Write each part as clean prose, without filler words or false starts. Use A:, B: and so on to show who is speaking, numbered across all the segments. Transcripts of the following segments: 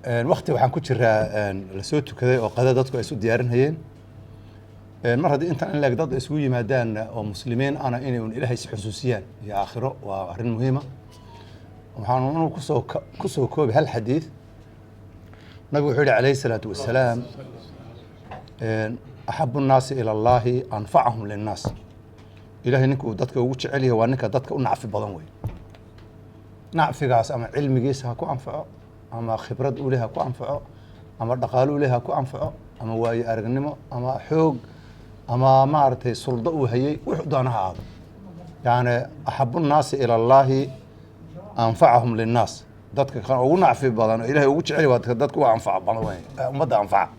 A: waqti waxaan ku jiraa la soo tukaday oo qada dadku ay isu diyaarinayeen mar haddii intaan in leeg dad isugu yimaadaan oo muslimiin ana inay un ilaahay is xusuusiyaan iyo aakhiro waa arrin muhiima waxaan uu kusoo koobi hal xadiid nabigu wuxuu yidhi calayhi salaatu wasalaam axabu nnaasi ila allahi anfacahum linnaas ilaahay ninkuu dadka ugu jecel yahay waa ninka dadka u nacfi badan wey nacfigaas ama cilmigiisa ha ku anfaco ama khibrad uu leh ha ku anfaco ama dhaqaale uu leh ha ku anfaco ama waayo aragnimo ama xoog ama maaragtay suldo uu hayay wuxuu doona ha aado yani axabu nnaasi ila allahi anfacahum linnaas dadka kan ugu nacfi badan oo ilaahay ugu jecel waa dadka u anfaca badan wey ummadda anfaca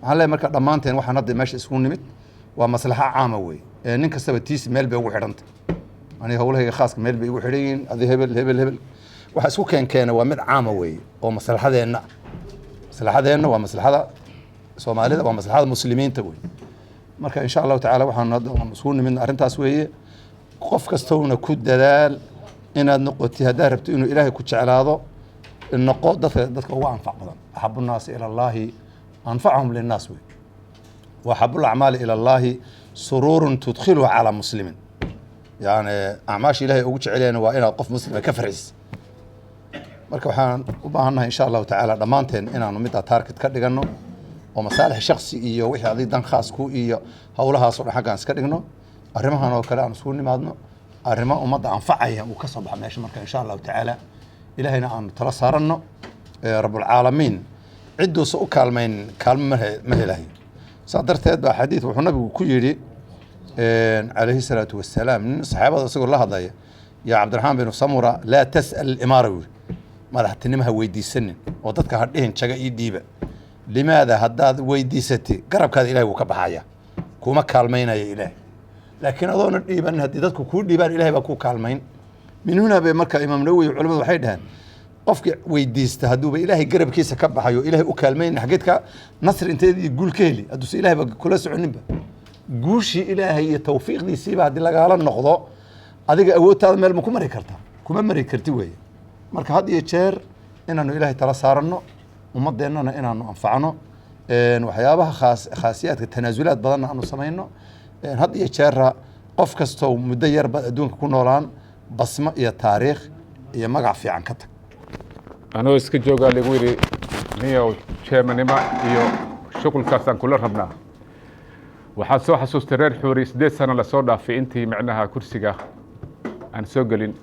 A: waxaan leeyahay marka dhammaanteen waxaan hadda meesha isugu nimid waa maslaxa caama wey nin kastaba tiisi meel bay ugu xidhanta aniga howlahayga khaaska meel bay igu xidhan yihiin adi hebel waxa isku keenkeena waa mid caama weeye oo maslaxadeenna waa maslaxada soomaalida waa maslaxada muslimiinta wey marka insha allahu tacaala waxaan hadda isugu nimid arrintaas weeye qof kastowna ku dadaal inaad noqoti haddaad rabto inuu ilaahay ku jeclaado noqo dadka ugu anfac badan axabu nnaasi ila allahi anfacahum linnaas wey wa axabu lacmaali ila allahi sururun tudkhiluhu calaa muslimin yani acmaasha ilaahay ugu jecelyaana waa inaad qof muslima ka farxis marka waxaan u baahannahay insha allahu tacaala dhammaanteen inaanu middaa taarget ka dhigano oo masaalix shaksi iyo wixii adig dan khaas ku iyo howlahaasoo dhan xaggaan iska dhigno arrimahan oo kale aan isugu nimaadno arrimo ummadda anfacaya uu ka soo baxa meesha marka insha allahu tacaala ilaahayna aanu tala saaranno rabbulcaalamiin cidduusa u kaalmayn kaalmo ma helahayo saa darteed baa xadiid wuxuu nabigu ku yidhi calayhi salaatu wasalaam nin saxaabada isagoo la hadlaya yaa cabdiraxmaan binu samura laa tas'al imaara buu yidhi madaxtinimo ha weydiisanin oo dadka ha dhihin jaga ii dhiiba limaada haddaad weydiisatay garabkaada ilahay wuu ka baxaya kuma kaalmaynaya ilaahay laakiin adoona dhiiban haddii dadku kuu dhiibaan ilahay baa kuu kaalmayn min huna bay marka imaam nawowi culamadu waxay dhaheen qofki weydiista hadduuba ilaahay garabkiisa ka baxayo ilaahay u kaalmayna xageedka nasri inteedii guul ka heli hadduuse ilahay ba kula soconinba guushii ilaahay iyo tawfiiqdiisiiba haddii lagaala noqdo adiga awoodtaada meel ma ku mari kartaa kuma mari karti weeye marka had iyo jeer inaanu ilaahay tala saaranno ummadeennana inaanu anfacno waxyaabaha khaasiyaadka tanaasulaad badanna aanu samayno had iyo jeera qof kastoo muddo yarba adduunka ku noolaan basmo iyo taariikh iyo magac fiican ka tag
B: anoo iska joogaa lagu yidhi niyow jeemanimo iyo shuqulkaasaan kula rabnaa waxaan soo xasuustay reer xuuri 8 sano lasoo dhaafay intii micnaha kursiga aan soo gelin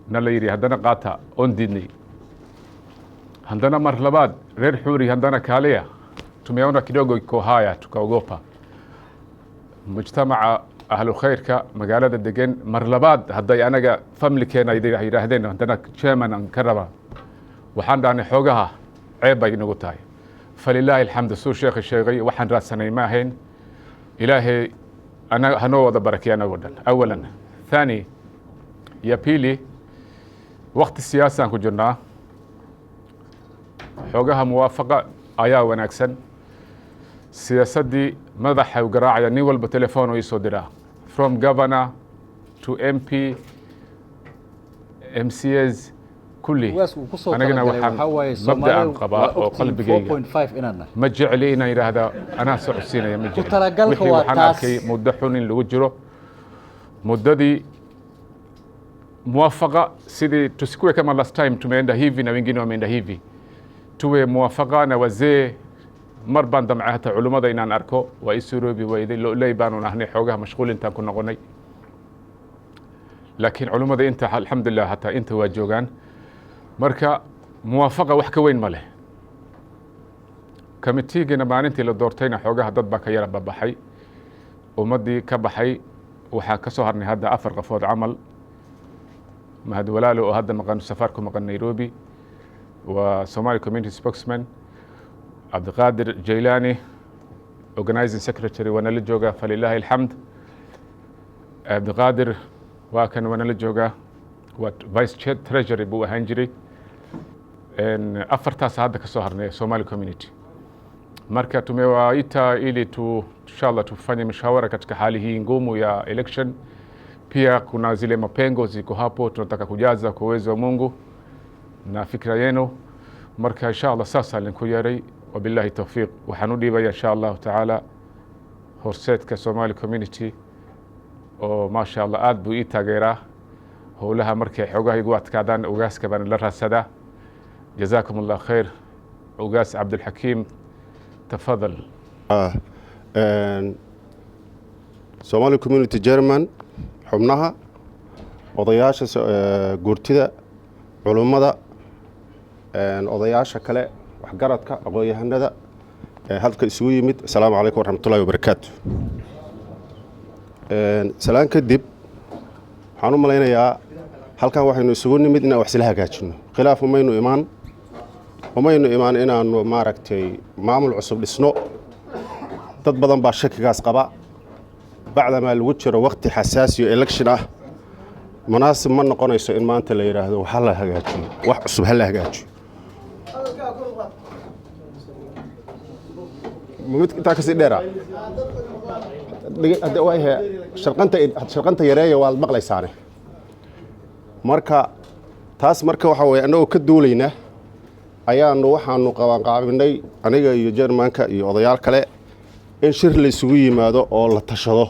B: na la yidhi haddana qaata oon diidnay haddana mar labaad reer xuuri haddana kaaliya tumeona kidogo iko haya tukaogopa mujtamaca ahlu khayrka magaalada degan mar labaad hadday anaga familkeena yidhaahdeen haddana chairman aan ka rabaa waxaan dhahnay xoogaha ceeb bay inagu tahay falilaahi alxamdu suu sheekhi sheegay waxaan raadsanay ma ahayn ilaahay hanoo wada barakeeya anagoo dhan awalan thani ya pili waqti siyaasaan ku jirnaa xoogaha muwaafaqa ayaa wanaagsan siyaasaddii madaxa u garaacaya nin walba telefoon uu isoo diraa from governor to mp mcs kulli anagana waxaan mabda'an qabaa oo qalbigayga ma jecli inaan yidhaahda anaa socodsiinaya ma jecli wixii waxaan arkay muddo xun in lagu jiro muddadii muwafaqa sidii tusikuwe kama last time tumeenda hivi na wengine wameenda hivi tuwe muwafaqa na wazee mar baan damcay hata culummada inaan arko waa i suroobi weyday loley baanu nahnay xoogaha mashquul intaan ku noqonay laakiin culummada inta alxamdulilah hataa inta waa joogaan marka muwaafaqa wax ka weyn ma leh committeegina maalintii la doortayna xoogaha dad baa ka yara babaxay ummaddii ka baxay waxaa ka soo harnay hadda 4 qofood camal mahad walaalo oo hadda maqan safar ku maqan Nairobi wa Somali community spokesman Abdulqadir Jailani organizing secretary wana la jooga falilahi alhamd Abdulqadir waa kan wana la jooga vice treasury buu ahaan jiray afartaas hadda ka soo harnay Somali community marka tumewaita ili inshallah tufanye mshawara katika hali hii ngumu ya election. Pia kuna zile mapengo ziko hapo tunataka kujaza kwa uwezo wa Mungu na fikra yenu. marka insha allah saasaan idinku yeeray wabilaahi towfiiq waxaan u dhiibaya insha allahu tacaala horseedka Somali community oo maasha allah aad buu ii taageeraa howlaha markay xoogaha igu adkaadaan ugaaska baan la raadsadaa جزاكم الله خير وقاس عبد الحكيم تفضل
C: Somali community German xubnaha odayaasha guurtida culimada odayaasha kale waxgaradka aqoon-yahanada halka isugu yimid assalaamu calaykum waraxmatullaahi wabarakaatu salaan kadib waxaan u malaynayaa halkan waxaynu isugu nimid inaan wax isla hagaajino khilaaf umaynu imaan inaanu maaragtay maamul cusub dhisno dad badan baa shakigaas qaba bacdamaa lagu jiro waqti xasaasi oo election ah munaasib ma noqonayso in maanta la yiraahdo waxa la hagaajiyo wax cusub hal la hagaajiyo mid inta ka sii dheera hadda way sharqanta yareeyo waa maqlaysaane marka taas marka waxa weeye anagoo ka duulayna waxaanu qabanqaabinay aniga iyo Germanka iyo odayaal kale in shir la isugu yimaado oo la tashado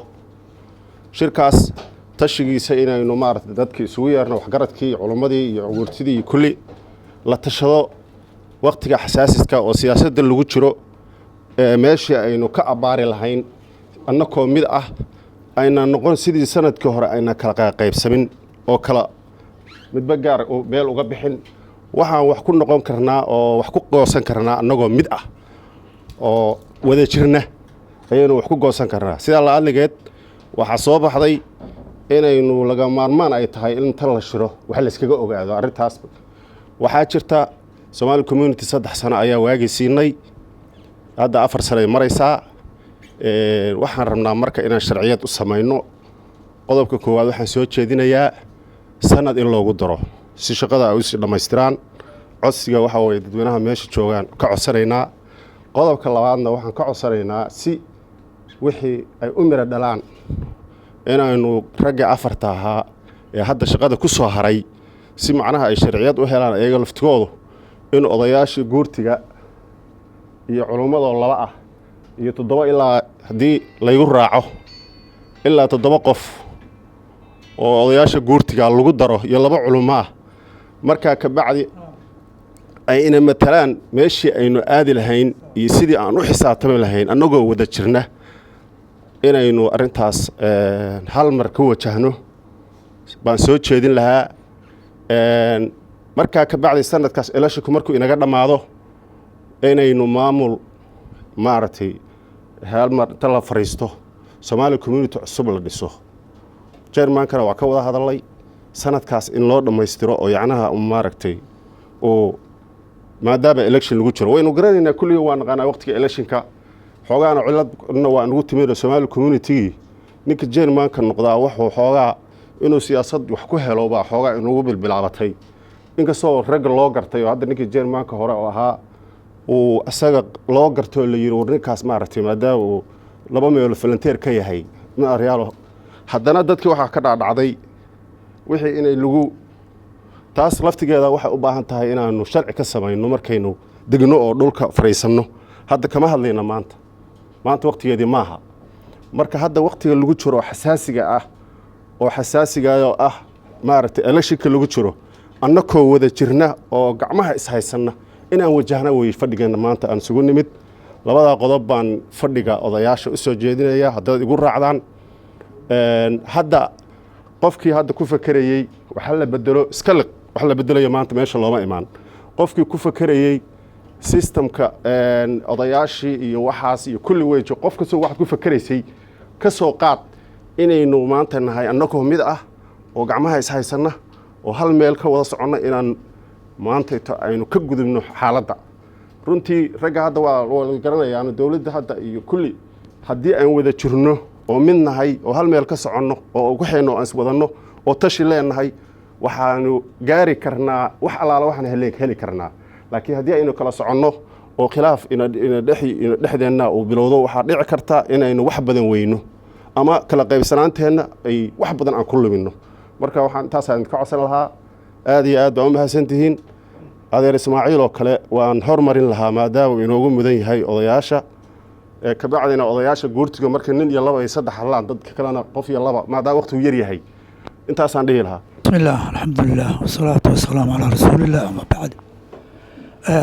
C: shirkaas tashigiisa inaynu maartay dadkii isugu yeerno waxgaradkii culimadii iyo guurtidii kulli la tashado waqtiga xasaasiska oo siyaasadda lagu jiro meeshii aynu ka abaari lahayn annakoo mid ah ayna noqon sidii sanadkii hore ayna kala qaybsamin oo kala midba gaar oo meel uga bixin waxaan wax ku noqon karnaa oo wax ku goosan karnaa annagoo mid ah oo wada jirna ayaynu wax ku goosan karnaa sida la adligeed waxa soo baxday inaynu laga maarmaan ay tahay in tan la shiro wax la iskaga ogaado arintaas waxaa jirta Somali community 3 sano ayaa waagi siinay hadda 4 sano ay maraysaa waxaan rabnaa marka inaan sharciyad u sameeyno qodobka koowaad waxaan soo jeedinayaa sanad in loogu daro si shaqada ay u dhamaystiraan codsiga waxa way dadweynaha meesha joogaan ka codsanaynaa qodobka labaadna waxaan ka codsanaynaa si wixii ay u mira dhalaan inaynu ragga afarta ahaa ee hadda shaqada ku soo haray si macnaha ay sharciyad u helaan ayaga laftigoodu in odayaashii guurtiga iyo culimada laba ah iyo 7 ilaa hadii laygu raaco ilaa 7 qof oo odayaasha guurtiga lagu daro iyo 2 culimo marka ka bacdi ay ina matalaan meeshii aynu aadi lahayn iyo sidii aan u xisaabtami lahayn annagoo wada jirna inaynu arintaas hal mar ka wajahno baan soo jeedin lahaa marka ka bacdi sanadkaas election markuu inaga dhamaado inaynu maamul maartay hal mar tala fariisto Somali community cusub la dhiso Germankana waa ka wada hadalay sanadkaas in loo dhameystiro oo yacnaha maartay oo maadaama election lagu jiro waynu garanaynaa kulli waan naqaanaa waqtiga electionka xoogaana ciladna waa nagu timid Somali community ninka Germanka noqdaa wuxuu xoogaa inuu siyaasad wax ku helo baa xoogaa inuu bilbilaabatay inkastoo rag loo gartay oo hadda ninka Germanka hore oo ahaa oo asaga loo garto la yiri warninkaas maartay maadaama uu 2 meel volunteer ka yahay ma aryaalo haddana dadkii waxa ka dhacday wixii inay lagu taas laftigeeda waxa u baahan tahay inaanu sharci ka sameeyno markaynu degno oo dhulka fariisano hadda kama hadlayna maanta waqtigeedii maaha marka hadda waqtiga lagu jiro xasaasiga ah maartay election lagu jiro annakoo wada jirna oo gacmaha is haysana inaan wajahna way fadhigeena maanta aan sugu nimid labada qodob baan fadhiga odayaasha u soo jeedinaya hadda igu raacdaan hadda qofkii hadda ku fakarayay waxa la bedelo iskaliq wax la bedelayo maanta meesha looma imaan qofkii ku fakarayay systemka odayaashii iyo waxaas iyo kulli weejo qofka soo wax ku fakaraysay ka soo qaad inaynu maanta nahay annagoo mid ah oo gacmaha is haysana oo hal meel ka wada soconna inaan maanta aynu ka gudubno xaaladda runtii ragga hadda waa garanayaan dawladda hadda iyo kulli haddii aan wada jirno oo mid nahay oo hal meel ka soconno oo ugu xeeno aan iswadanno oo tashi leenahay waxaanu gaari karnaa wax alaala waxaan heli karnaa laakiin haddii aynu kala soconno oo khilaaf ina dhexdeena uu bilowdo waxa dhici karta inaynu wax badan weyno ama kala qaybsanaanteena ay wax badan aan ku lumino marka waxaan taas aan ka codsan lahaa aad iyo aad baan u mahadsantihiin adeer Ismaaciil oo kale waan hormarin lahaa maadaama inoogu mudan yahay odayaasha ka bacdina odayaasha guurtiga markii nin iyo laba iyo saddex hadlaan dadka kalena qof iyo laba maadaama waqtigu yar yahay intaasaan dhihi lahaa.
D: bismillaah alxamdulilah wasalaatu wasalaamu calaa rasuulillaah ama bacd.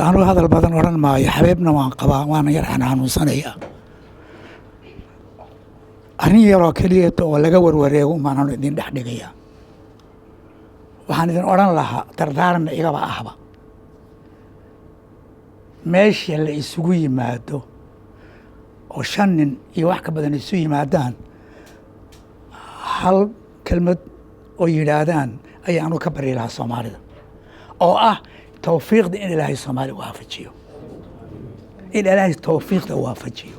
D: anugu hadal badan odhan maayo, xabeebna waan qabaa, waana yar xanuunsanayaa. arrin yaroo keliyeeta oo laga warwareego umaananu idin dhex dhigayaa. waxaan idin odhan lahaa dardaaranna igaba ahba, meesha la isugu yimaado oo 5 nin iyo wax ka badan isu yimaadaan, hal kelmad oo yidhaahdaan ayaanu ka bari lahaa Soomaalida, oo ah tawfiiqda in Ilaahay Soomaaliya waafajiyo, in Ilaahay tawfiiqda waafajiyo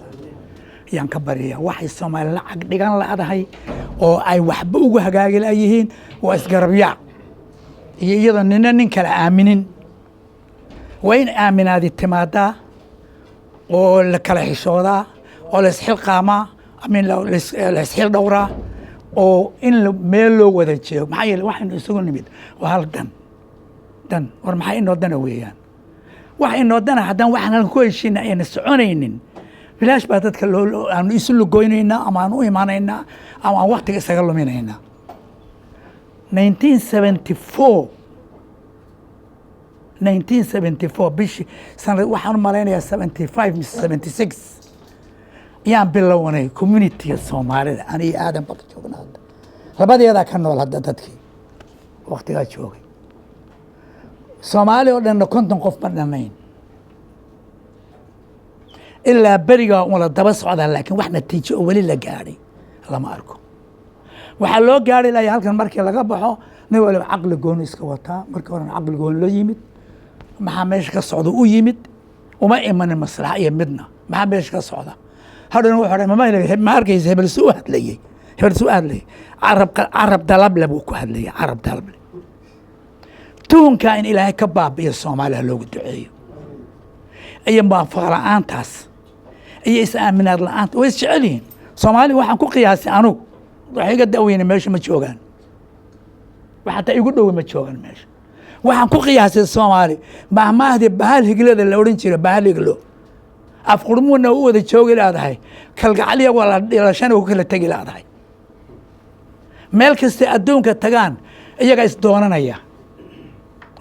D: ayaan ka bariyaa. waxay Soomaali lacag dhigan laadahay oo ay waxba ugu hagaagi layihiin waa isgarabyaac iyo iyadoo nina nin kale aaminin. waa in aaminaadi timaadaa oo la kala xishoodaa oo la isxilqaamaa, la isxil dhowraa, oo in meel loo wada jeego. maxaa yeele waxaynu isugu nimid waa hal dan war maxaa inoo dana weeyaan. waxa inoo dana haddaan waxaan ku heshiina ayna soconaynin, bilaash baa dadka aanu isu lugoynaynaa ama aan u imaanaynaa ama aan waktiga isaga luminaynaa. 1974 bishii sanad waxaan malaynayaa 75 mise 76 ayaan bilownay communitiga Soomaalida. aniga aadan baba joognaa hadda, labadeedaa ka nool hadda dadkii waktigaa joogay. Soomaali oo dhanna 50 qof ma dhannayn, ilaa berigaa una daba socdaa, laakiin wax natiijo oo weli la gaadhay lama arko. waxaa loo gaari lahaa halkan markii laga baxo nin waliba caqli gooni iska wataa. markii horena caqli gooni loo yimid, maxaa meesha ka socda u yimid, uma imanin maslaxa iyo midna. maxaa meesha ka socda hadhowna wuxuu dhahay ma arkaysa hebel suu hadlayey, carab dalable buu ku hadlayay, carab dalable. tuhunkaa in Ilaahay ka baabi'iyo Soomaaliya loogu duceeyo, iyo muwaafaqo la'aantaas iyo is-aaminaad la'aanta. way isjecel yihiin Soomaaliya. waxaan ku qiyaasay anugu wax iga da'weyne meesha ma joogaan, wax hataa igu dhowe ma joogaan meesha. waxaan ku qiyaasay Soomaali mahmaahdii bahal higlada la odhan jiray, bahal higlo afqurmuuna u wada joogi laadahay, kalgacal iyagoo la dhilashana ku kala tegi laadahay. meel kastay adduunka tagaan iyaga isdoonanaya,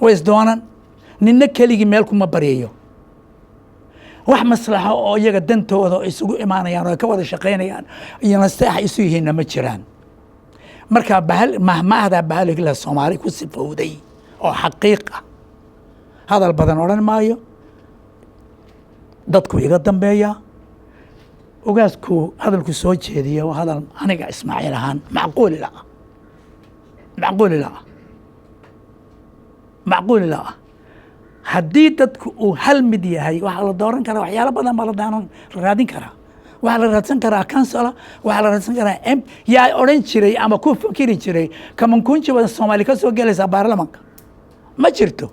D: way isdoonan. ninna keligii meel kuma baryayo. wax maslaxo oo iyaga dantooda isugu imaanayaan oo ka wada shaqaynayaan iyo nasteexa isu yihiinna ma jiraan. marka mahmaahda bahal higla Soomaali ku sifowday oo xaqiiq ah. hadal badan odhan maayo, dadku iga dambeeya. ogaasku hadalku soo jeediya waa hadal aniga Ismaaciil ahaan macquuli la haddii dadku uu hal mid yahay waxaa la dooran karaa waxyaalo badan baa la raadin karaa. waxaa la raadsan karaa kansala, waxaa la raadsan karaa yaa odhan jiray ama ku fakiri jiray kamankunji wada Soomaali ka soo gelaysaa baarlamanka ma jirto.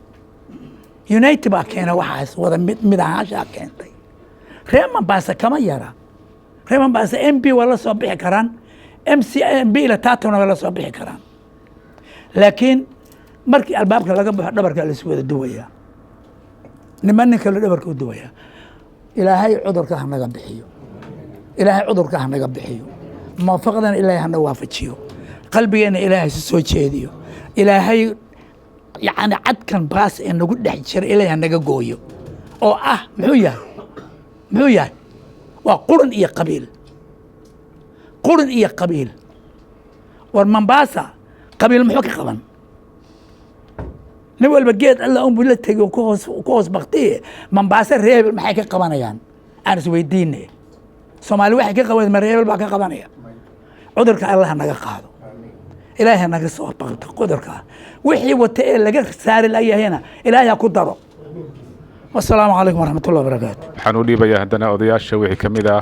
D: United baa keena waxaas wada mid ahaashaa keentay. reer Mombasa kama yara. reer Mombasa MP waa la soo bixi karaan, MP ila taatona waa la soo bixi karaan, laakiin markii albaabka laga baxo dhabarka la isku wada duwayaa. niman kale dhabarka u duwayaa. ilaahay cudurka ha naga bixiyo, ilaahay cudurka ha naga bixiyo, muwaafaqadana ilaahay hana waafajiyo, qalbigeena ilaahay soo jeediyo, ilaahay يعني عدكن باس إنه قد حجر إليها نجاجويو أو محو ياه وقرن إيه قبيل ورمن باسا قبيل محوك قبن نقول بجيت الله بالله تيجي وكوس بختيه من باسا ريب محيك قبنا يعني أنا سوي ديني سومالي واحد كقبل من ريب باك قبنا يعني عذرك الله نجا قاضو إلهي نجا صوت بقت قدرك وحي وتقل لقى سار الأيه هنا إلهي قدره والسلام عليكم ورحمة الله وبركاته.
B: حنودي بيا عندنا أضياء وحي كميدا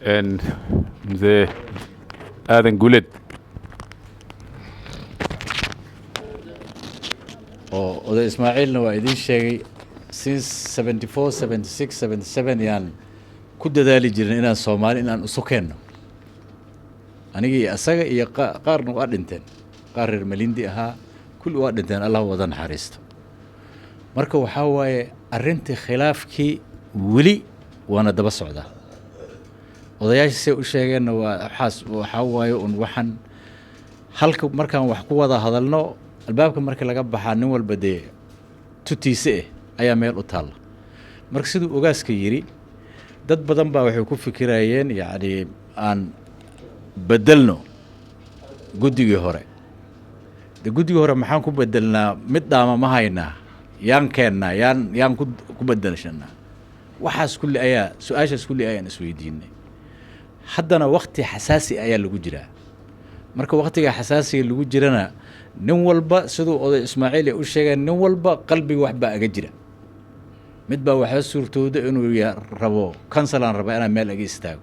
B: إن زي آذن قلت
E: oday Ismaaciilna waa idin sheegay since 74 76 77 yaan ku dadaali jirin inaan Soomaali inaan isu keenno anigii asaga iyo qaarna waa dhinteen qaar reer Malindi ahaa kulli waa dhinteen Allah wada naxariisto marka waxaa waaye arrintii khilaafkii weli waana daba socdaa odayaashii u sheegeenna waxaa waaye un waxaan halka markaan wax ku wada hadalno albaabka markii laga baxaa nin walba dee tutiise ayaa meel u taalla marka siduu ogaaska yidhi dad badan baa waxay ku fikirayeen yacni aan bedelno guddigii hore de guddigii hore maxaan ku bedelnaa mid dhaama ma haynaa yaan keennaa yaan ku bedelshannaa waxaas kulli ayaa su-aashaas kulli ayaan isweydiinay haddana wakti xasaasi ayaa lagu jiraa marka waktiga xasaasiga lagu jirana nin walba siduu oday ismaaciil ay u sheegeen nin walba qalbiga wax baa aga jira mid baa waxaa suurtooda inuu rabo kansalaan raba inaan meel aga istaago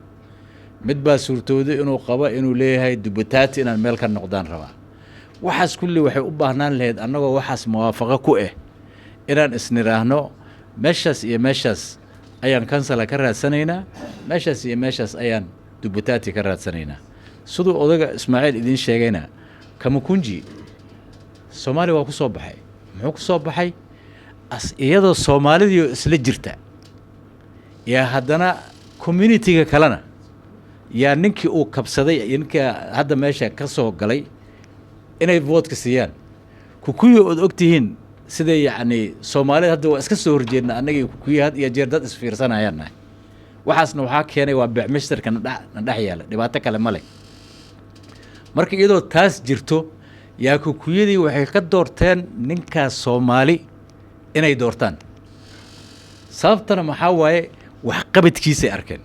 E: mid baa suurtooda inuu qabo inuu leeyahay dubutaati inaan meel ka noqdaan rabaa waxaas kulli waxay u baahnaan lahayd annagoo waxaas muwaafaqo ku ah inaan isniraahno meeshaas iyo meeshaas ayaan kansala ka raadsanaynaa meeshaas iyo meeshaas ayaan dubutaati ka raadsanaynaa siduu odaga ismaaciil idiin sheegayna kamakunji soomaaliya waa ku soo baxay muxuu ku soo baxay iyadoo soomaalidii isla jirta yaa haddana communitiga kalena yaa ninkii uu kabsaday ninka hadda meesha ka soo galay inay voodka siiyaan kukuyi ood og tihiin siday yacni soomaalida hadda waa iska soo horjeedna annagii kukuyi had iyo jeer dad isfiirsanayaan nahay waxaasna waxaa keenay waa beecmishtarka na dhex yaala dhibaato kale ma leh marka iyadoo taas jirto yaa kukuyadii waxay ka doorteen ninkaas soomaali inay doortaan sababtana maxaa waaye waxqabadkiisay arkeen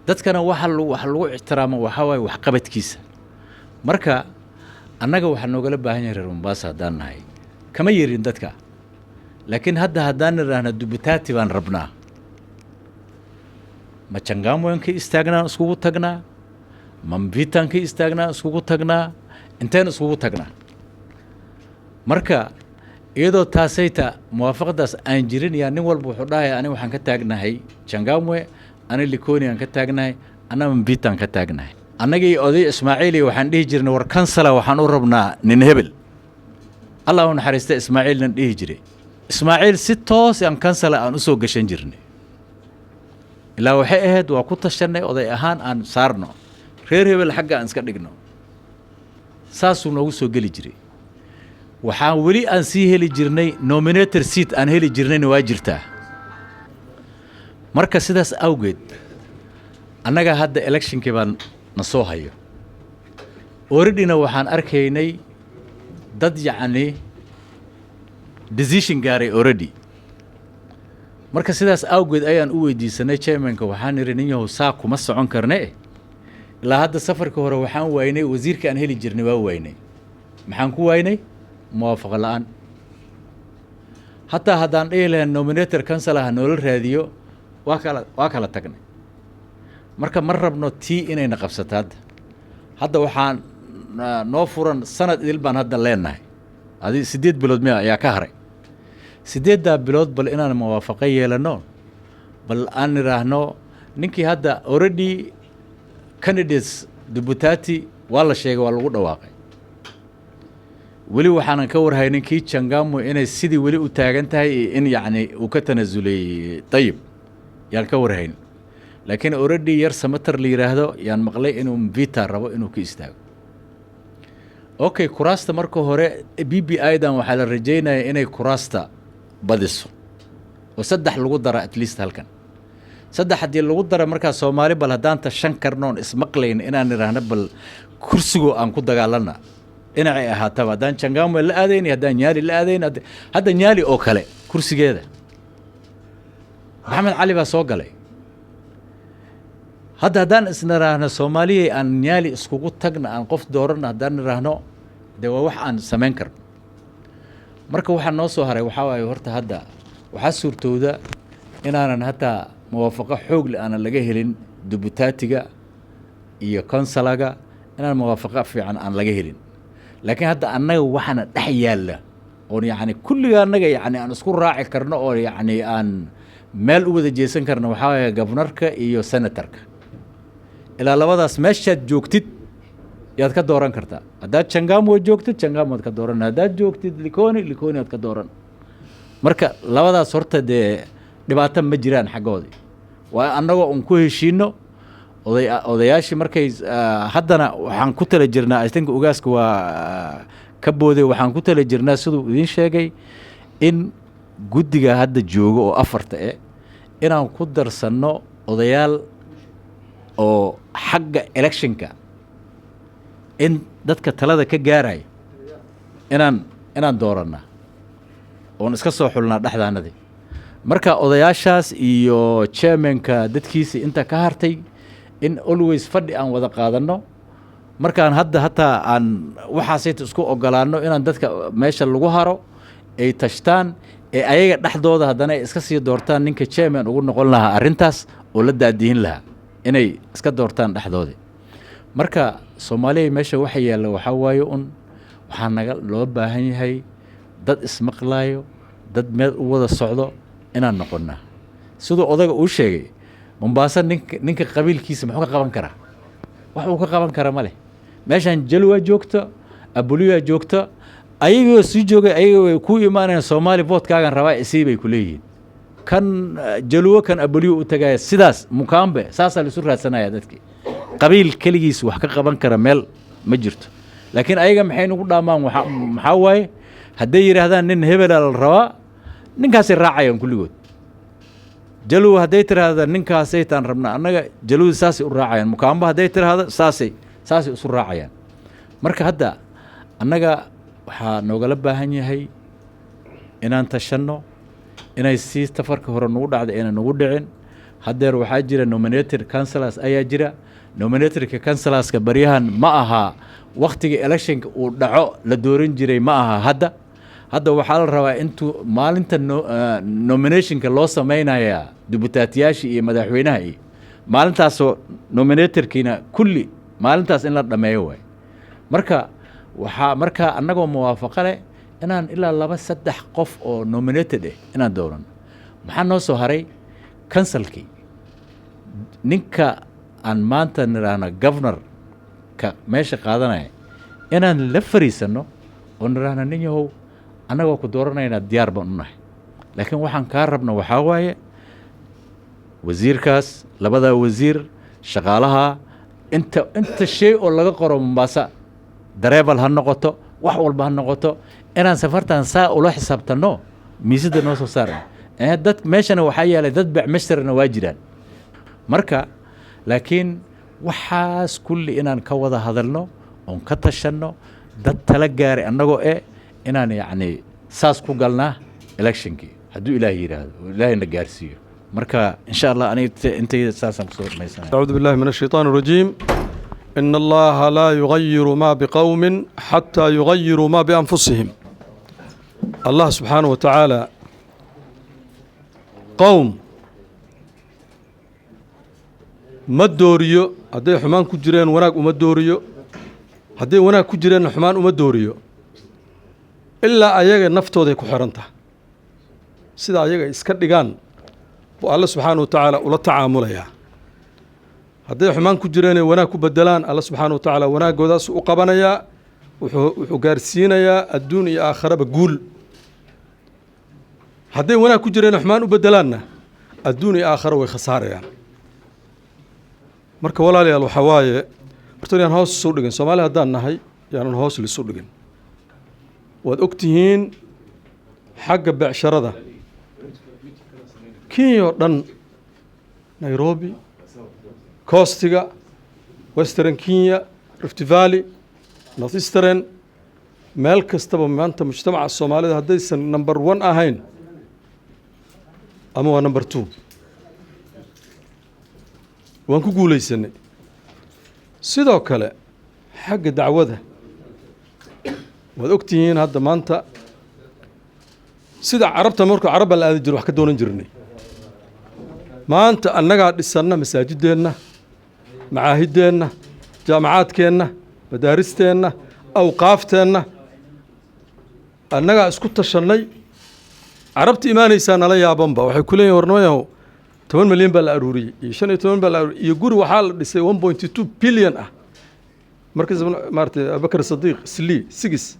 E: dadkana waxa lagu ixtiraamo waxaa waaye waxqabadkiisa marka annaga waxaa noogala baahan yahay reer Mombasa haddaan nahay kama yerin dadka laakiin hadda haddaan nidhaahna dubutaati baan rabnaa ma Changamwe ka istaagnaa iskugu tagnaa ma Mvitan ka istaagnaa iskugu tagnaa intaan iskugu tagnaa marka iyadoo taasayta muwaafaqadaas aan jirin yaa nin walba wuxuu dhahay ani waxaan ka taagnahay Changamwe ani Likoni aan ka taagnahay ana Mvitan ka taagnahay annagii oday Ismaaciil waxaan dhihi jirnay war kansala waxaan u rabnaa nin hebel Allah uu naxariista Ismaaciil nan dhihi jiray Ismaaciil si toos aan kansala aan u soo gashan jirnay ilaa waxay ahayd waa ku tashanay oday ahaan aan saarno reer hebel xagga aan iska dhigno saasuu noogu soo geli jiray waxaan weli aan sii heli jirnay nominator seat aan heli jirnayna waa jirtaa marka sidaas awgeed annaga hadda electionkii baan na soo hayo alreadyna waxaan arkaynay dad yacni decision gaaray already marka sidaas awgeed ayaan u weydiisanay chairmanka waxaan niri nin yahow saa kuma socon karne ilaa hadda safarka hore waxaan waynay wasiirka aan heli jirnay waa waynay maxaan ku waynay muwaafaqo la'aan hataa haddaan dhihi lahayn nominator kansalaha noola raadiyo waa kala tagnay marka ma rabno tii inayna qabsato hadda waxaan noo furan sanad idil baan hadda leenahay 8 bilood miya ayaa ka haray 8 bilood bal inaan muwaafaqo yeelano bal aan niraahno ninkii hadda already candidates dubutaati waa la sheegay waa lagu dhawaaqay weli waxaan ka warhaynay kii Changamwe inay sidii weli u taagan tahay in yacni uu ka tanaasulay tayib yaan ka warhayn laakiin already yar samatar la yiraahdo yaan maqlay inuu Mvita rabo inuu ka istaago okay kuraasta marka hore BBI dan waxaa la rajaynayaa inay kuraasta badiso oo 3 lagu daro at least halkan 3 hadii lagu daro marka Soomaali bal hadaan ta 5 karnoon ismaqlayn inaan niraahno bal kursigo aan ku dagaalana inay ahaataba hadaan Changamwe la aadayn hadaan Nyali la aadayn hadda Nyali oo kale kursigeeda Maxamed Cali baa soo galay haddaan isniraahno Soomaaliya aan Nyali iskugu tagna aan qof dooran haddaan niraahno de waa wax aan sameyn karno marka waxa noo soo haray waxa waaye horta hadda waxa suurtooda inaanan hataa muwaafaqo xoog leh aan laga helin dubutaatiga iyo kansalaga inaan muwaafaqo fiican aan laga helin laakiin hadda annaga waxana dhex yaala oo yacni kulliga annaga yacni aan isku raaci karno oo yacni aan meel u wada jeesan karno waxa waaye governorka iyo senatorka ilaa labadaas meeshaad joogtid yaad ka dooran kartaa haddaad Changamwe joogtid Changamwe ka dooran haddaad joogtid Likoni aad ka dooran marka labadaas horta dee dhibaato ma jiraan xaggoodii waa annagoo un ku heshiino odayaashii markay haddana waxaan ku tala jirnaa I think ugaaska waa ka booday waxaan ku tala jirnaa siduu idiin sheegay in guddiga hadda jooga oo afarta inaan ku darsanno odayaal oo xagga electionka in dadka talada ka gaaraya inaan dooranna oon iska soo xulnaa dhexdaanadii marka odayaashaas iyo chairmanka dadkiisa inta ka hartay in always fadhi aan wada qaadanno markaan hadda hataa aan waxaasayta isku ogolaanno inaan dadka meesha lagu haro ay tashtaan ee ayaga dhexdooda haddana ay iska sii doortaan ninka chairman ugu noqon lahaa arrintaas oo la daadihin lahaa inay iska doortaan dhexdoodii marka soomaaliya meesha waxa yaalla waxaa waaye waxaa naga loo baahan yahay dad ismaqlaayo dad meel u wada socdo inaan noqonnaa siduu odaga uu sheegay Mombasa ninka qabiilkiisa muxuu ka qaban karaa wax uu ka qaban kara ma leh meeshaan jalwa joogta abuliya joogta ayagoo sii joogay ayagoo ku imaanayaan Soomaali vote-kaagan rabaa isii bay ku leeyihiin kan jalwa kan abuliya u tagay sidaas mukaambe saasa la isu raadsanaya dadkii qabiil kaligiis wax ka qaban kara meel ma jirto laakiin ayaga maxay nagu dhaamaan maxaa waaye hadday yiraahdaan nin hebel la rabaa ninkaasay raacayaan kulligood jalwa hadday tiraahdo ninkaasay taan rabnaa annaga jalwada saasay u raacayaan mukaamba hadday tiraahdo saasay isu raacayaan marka hadda annaga waxaa noogala baahan yahay inaan tashanno inay sii tafarka hore nagu dhacda inaan nagu dhicin haddeer waxaa jira nominated councillors ayaa jira nominatedka councilorska baryahan ma aha waqtiga electionka uu dhaco la dooran jiray ma aha hadda waxaa la rabaa intuu maalinta nominationka loo sameynaya dibutaatiyaashii iyo madaxweynaha iyo maalintaasoo nominatorkiina kulli maalintaas in la dhameeyo waay marka annagoo muwaafaqo leh inaan ilaa 2-3 qof oo nominated inaan dooran maxaa noo soo haray councilkii ninka aan maanta niraahno governorka meesha qaadanaya inaan la fariisanno oo niraahno nin yahow annagoo ku dooranayna diyaar baan u nahay laakiin waxaan kaa rabna waxaa waaye wasiirkaas labadaa wasiir shaqaalaha inta shay oo laga qoro Mombasa dareebal ha noqoto wax walba ha noqoto inaan safartan saa ula xisaabtanno miisada noo soo saarno dad meeshana waxaa yeelay dad bacmashtarna waa jiraan marka laakiin waxaas kulli inaan ka wada hadalno oon ka tashanno dad tala gaaray annagoo inaan yacni saas ku galnaa electionkii hadduu ilaahay yidhaahdo ilaahayna gaarsiiyo marka insha allah aniga intayda saasaan kusoo dhamaysanaya
F: أعوذ بالله من الشيطان الرجيم إن الله لا يغير ما بقوم حتى يغيروا ما بأنفسهم الله سبحانه وتعالى قوم ما دوريو هدي حمان كجرين وناك وما دوريو هدي وناك كجرين حمان وما دوريو إلا أيها نفتو ذي كحرنته سيدا أيها إسكدقان الله سبحانه وتعالى ولا تعامل يا هذا حمان كجرين وناك بدلان الله سبحانه وتعالى وناك قداس وقبنا يا وحجارسينا يا الدنيا آخرة بقول هذا وناك كجرين حمان وبدلاننا الدنيا آخرة وخسارة يعني مركب ولا لي الحواية برتوني أنا هوس صورجن سومالي هذا النهاي يعني أنا هوس اللي صورجن وأكتهين حق بعشرة ذا كيو دن نيروبي كوستيغا ويسترن كينيا ريفت فالي نورث ايسترن ميل كستبا مانتا مجتمع الصومالي هدي سن نمبر 1 اهين اما نمبر 2 وان ku guuleysanay sidoo kale xagga dacwada wad ogtihiin hadda maanta sida carabta markuu carab la aadi jiro wax ka doonan jirnay maanta annaga dhisana masaajideenna macaahideenna jaamacaadkeenna madaaristeena awqaafteena annaga isku tashanay carabta iimaanaysa nala yaabanba waxay ku leeyihiin warnooyahow 10 milyan baa la aruuriyay iyo 15 baa la aruuriyay iyo guri waxaa la dhisay 1.2 billion ah markaas maartay Abubakar Sadiq Sili 6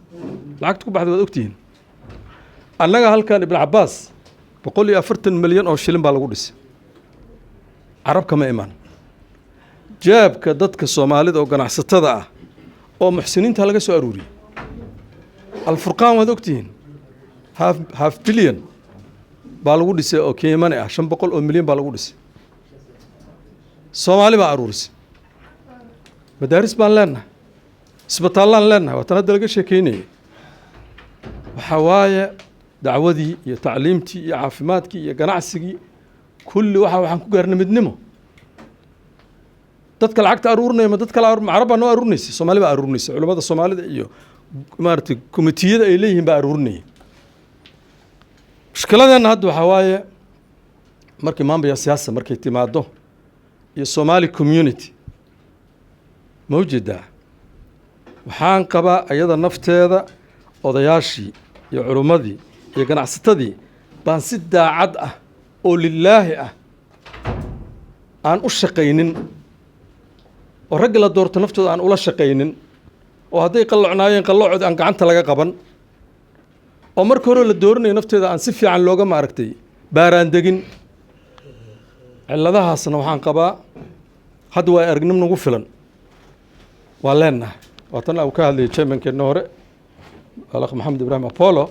F: lacagta ku baxday wad ogtihiin annaga halkan ibn Cabbaas 140 milyan oo shilin baa lagu dhisay carab kama iman jaabka dadka Soomaalida oo ganacsatada ah oo muxsiniinta laga soo aruuriyay Al-Furqaan waad ogtihiin half billion baa lagu dhisay oo Keemane ah 500 oo milyan baa lagu dhisay Soomaali baa aruurisay madaaris baan leenahay isbitaalaan leenahay waa tan hadda laga sheekeynayay waxa waaye dacwadii iyo tacliimtii iyo caafimaadkii iyo ganacsigii kulli waxaan ku gaarnay midnimo dadka lacagta aruurinaya ma dadka carab baa noo aruurinaysa Soomaali baa aruurinaysa culimada Soomaalida iyo maartay komitiyada ay leeyihiin baa aruurinaya mushkiladeena hadda waxa waaye markii maamulka siyaasadda markay timaado iyo Somali community mawjida waxaan qabaa ayada nafteeda odayaashii iyo culimadii iyo ganacsatadii baan si daacad ah oo lilaahi ah aan u shaqaynin oo rag la doorto naftooda aan ula shaqaynin oo hadday qalloocnaayeen qalloocod aan gacanta laga qaban oo marka hore la dooranayo nafteeda aan si fiican looga maaragtay baaraan degin ciladahaasna waxaan qabaa hadda waa aragnimo nagu filan waa leenahay waatan uu ka hadlayay chairman-keena hore Alakh Maxamed Ibrahim Apollo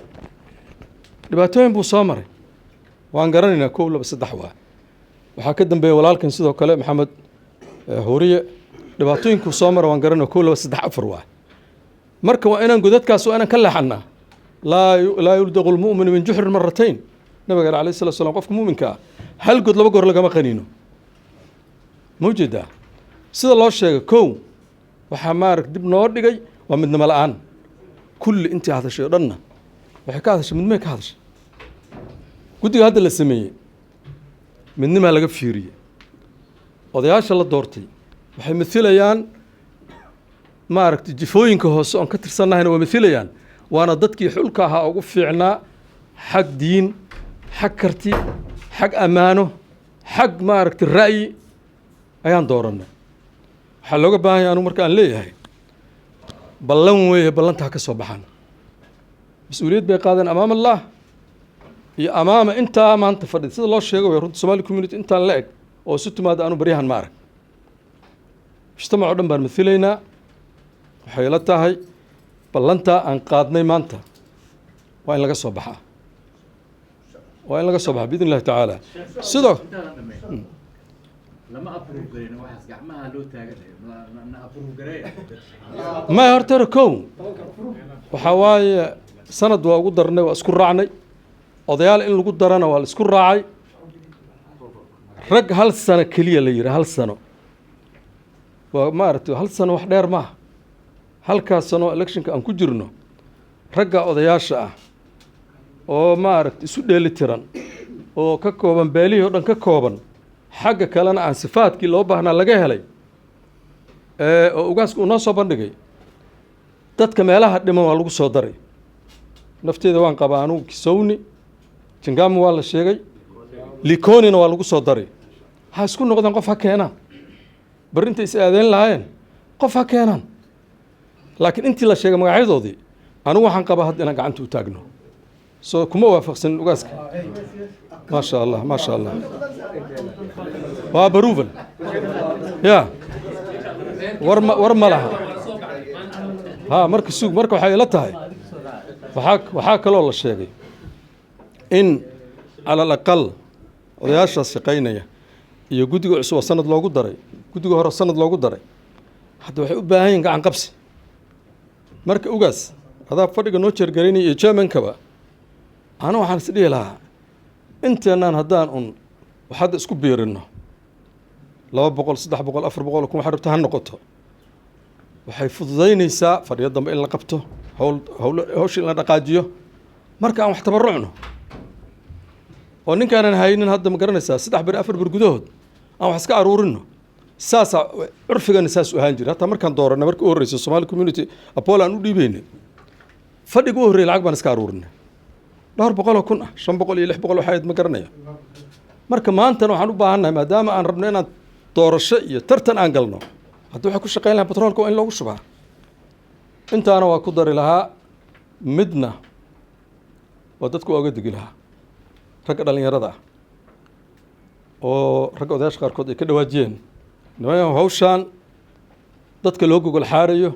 F: dhibaatooyin buu soo maray waan garanaynaa 1 2 3 waa waxaa ka dambeeyay walaalkan sidoo kale Maxamed Horiye dhibaatooyinku soo maray waan garanaynaa 1 2 3 4 waa marka waa inaan godadkaas waa inaan ka leexanaa laa yuldaqu almu'minu min juhrin marratayn nabiga alayhi salatu wasallam qofka muuminka hal god laba goor lagama qaniino mawjida sida loo sheegay kow waxa maarag dib noo dhigay waa midnimo la'aan kulli intii hadashay dhanna waxay ka hadashay midnimo ka hadashay guddiga hadda la sameeyay midnimo laga fiiriyay odayaasha la doortay waxay midelayaan maaragtay jifooyinka hoose oo ka tirsanahayna waa midelayaan waana dadkii xulka ahaa ugu fiicnaa xag diin xag karti xag amaano xag maaragtay ra'yi ayaan dooranay waxaa looga baahan yahay anigu marka aan leeyahay ballan weeye ballantaa ka soo baxan mas-uuliyad bay qaadeen amaam allah iyo amaama intaa maanta fadhid sida loo sheego way runta Somali community intaan la eg oo isu timaada aanu baryahan ma arag mujtamac oo dhan baan mideelaynaa waxay la tahay ballantaa aan qaadnay maanta waa in laga soo baxaa waa in laga soo baxaa biidn illahi tacaala sidoo
E: lama approve gareyn waxaas gacmaha loo taaganayo ma approve gareey
F: ma horta kow waxa waaye sanad waa ugu darnay waa isku raacnay odayaal in lagu darana waa la isku raacay rag hal sano kaliya la yiri hal sano waa maaragtay hal sano wax dheer maaha halkaas sano electionka aan ku jirno ragga odayaasha ah oo maaragtay isu dheeli tiran oo ka kooban beelihii oo dhan ka kooban xagga kalena aan sifaadkii loo baahnaa laga helay oo ugaasku uu noo soo bandhigay dadka meelaha dhiman waa lagu soo daray nafteeda waan qabaa anugu Kisowni Jingamu waa la sheegay Likonina waa lagu soo daray ha isku noqdaan qof ha keenaan barinta is aadeen lahaayeen qof ha keenaan laakiin intii la sheegay magacyadoodii anigu waxaan qabaa hadda inaan gacanta u taagno soo kuma waafaqsan ugaaska ما شاء الله وابروفل يا ورما لها ها مركز سوق مركز waxay la tahay waxa kale oo la sheegay in ala aqal odayaasha shaqeynaya iyo gudiga cusub sanad loogu daray gudiga hore sanad loogu daray hadda waxay u baahan yihiin gacan qabsi marka ugaas adaa fadhiga noo jeergareynay iyo chairman-kaba ana waxaan is dhihi lahaa inteenaan haddaan waxaad isku biirino 200 300 400 kuma xaribta ha noqoto waxay fududaynaysaa fadhiyo dambe in la qabto hawsh in la dhaqaajiyo marka aan wax tabarucno oo ninkaanan haynin hadda ma garanaysaa 3 bir 4 bir gudahood aan wax iska aruurino saasa urfigan saas u ahaan jiray hatta markaan dooranay markii u horeysay Somali community Apollo aan u dhiibeynay fadhiga u horeeyay lacag baan iska aruurinay 200 kun 500 iyo 600 waxaad ma garanaya marka maanta waxaan u baahanahay maadaama aan rabno inaan doorasho iyo tartan aan galno hadda waxa ku shaqeyn lahaa petrolka in lagu shubaa intaana waa ku dari lahaa midna waa dadku waa uga degi lahaa ragga dhallinyarada ah oo ragga odayaasha qaarkood ay ka dhawaajiyeen nimankan hawshaan dadka loo gogol xaarayo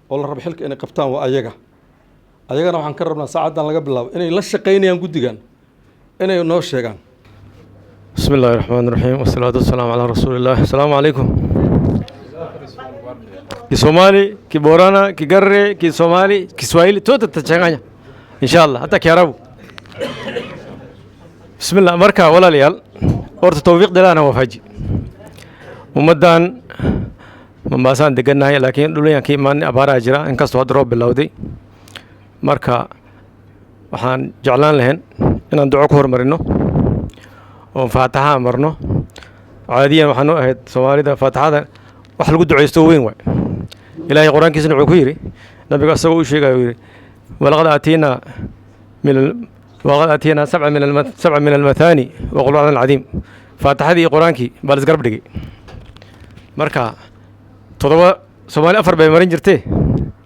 F: oo la rabo xilka inay qabtaan waa ayagana waxaan ka rabnaa saacaddan laga bilaabo inay la shaqaynayaan guddigan inay noo sheegaan بسم الله الرحمن الرحيم والصلاة والسلام على رسول الله السلام عليكم كي سومالي كي بورانا كي قري كي سومالي كي سوايلي توتا تتشغانيا إن شاء الله حتى كي عربو بسم الله مركا ولا ليال أورت توفيق دلانا وفاجي ومدان من باسان دقنا هي لكن دوليا كي مان أبارا أجرا إنكاستو هدروب باللودي مركا وحان جعلان لهن إن ندعو كور مرنو وفاتحة مرنو عاديا وحنو أهد سوالي ده فاتحة wax lagu duceysto weyn way ilaahay quraankiisna wuxuu ku yiri nabiga asagoo u sheegay walaqad atina sab'a min al-mathani wa qur'aan al-azim faatixadii quraankii bal isgarab dhigay marka todoba Soomaali afar bay marin jirtay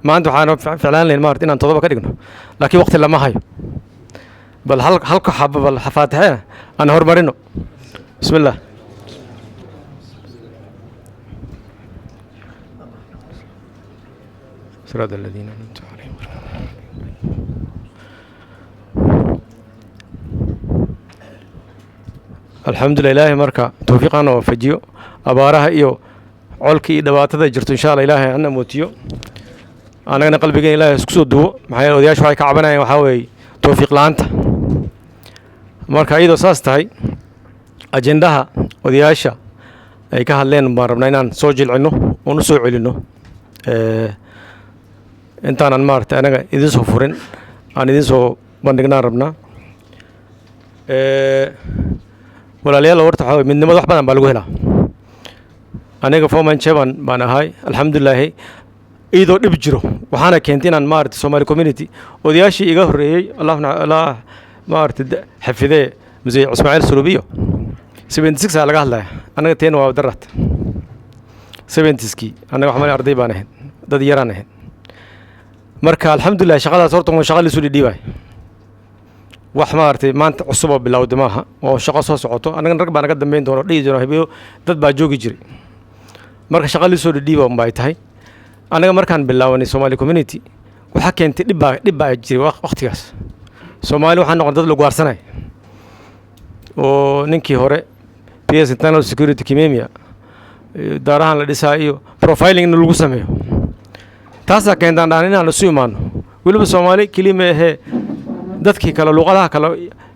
F: maanta waxaan ficlaan leen maartay inaan todoba ka dhigno laakiin waqti lama hayo bal halka xabba bal faatixada aan hormarino bismillah صراط الذين أنعمت عليهم الحمد لله مركا توفيقنا وفجيو أبارها إيو عولكي دباتة جرت إن شاء الله إلهي أنا موتيو أنا قلبي جاي إلهي سكسو دو محيا ودياش واي كعبنا وحاوي توفيق لانت مركا إيدو ساستاي أجندها ودياشا أي كهالين باربنا إنان سوجل عنو ونسوع عنو intaanan maaragtay anaga idin soo furin aan idin soo bandhignaan rabnaa walaalayaal horta waxaa midnimada wax badan baa lagu helaa aniga foreman chairman baan ahay alxamdulilaahi iyadoo dhib jiro waxaana keentay inaan maaragtay Somali community odayaashii iga horreeyey allah maaragtay xafidee musee Ismaaciil Sulubiyo 76 aa laga hadlaya anaga teen waa darat 70skii anaga waxaan arday baan ahayn dad yaraan ahayn marka alxamdulillah shaqadaas horta waa shaqo la soo dhibay wax maartay maanta cusub oo bilowday maaha oo shaqo soo socoto anaga rag baan naga dambeyn doono dhigi jiro habiyo dad baa joogi jiray marka shaqo la soo dhibay oo bay tahay anaga markaan bilaawnay Somali community waxa keentay dhib baa jiray waqtigaas Soomaali waxaan noqon dad lagu arsanay oo ninkii hore PS Internal Security Kimemia daarahan la dhisaa iyo profiling in lagu sameeyo taasa keentan daan inaan isu imaano waliba Soomaali kelime ah dadkii kala luqadaha kala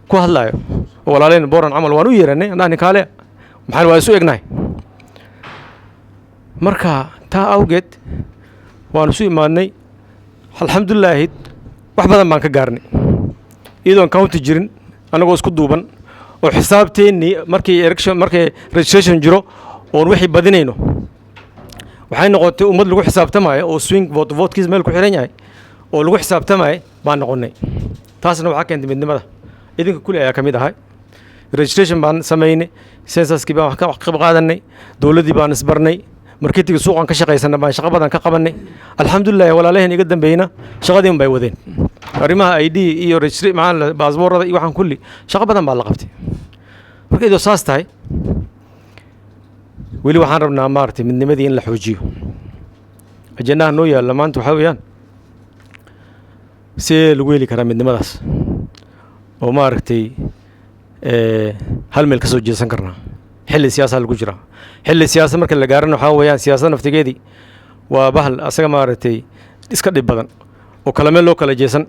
F: ku hadlayo walaaleen booran amal waan u yeeranay anaan kale maxaan waa isu egnay marka taa awgeed waan isu imaanay alxamdulillah wax badan baan ka gaarnay idoon county jirin anagoo isku duuban oo xisaabteeni markii registration jiro oo wixii badinayno waxay noqotay ummad lagu xisaabtamayo oo swing vote-kiis meel ku xiran yahay oo lagu xisaabtamayo baan noqonay taasna waxa keentay midnimada idinka kulli ayaa kamid ahay registration baan sameynay census-kii baan wax ka qayb qaadanay dawladii baan isbarnay marketing suuqan ka shaqaysanay baan shaqo badan ka qabanay alxamdulillah walaalaheen iga dambeeyna shaqadii bay wadeen arrimaha ID iyo registry macaan baasaboorada iyo waxaan kulli shaqo badan baa la qabtay marka idoo saas tahay weli waxaan rabnaa maartay midnimadii in la xoojiyo ajandaha noo yaalla maanta waxa weeyaan si lagu heli karaa midnimadaas oo maartay hal meel ka soo jeesan karnaa xilli siyaasad lagu jira xilli siyaasad marka la gaarana waxa weeyaan siyaasad naftigeedii waa bahal asaga maartay iska dhib badan oo kala meel loo kala jeesan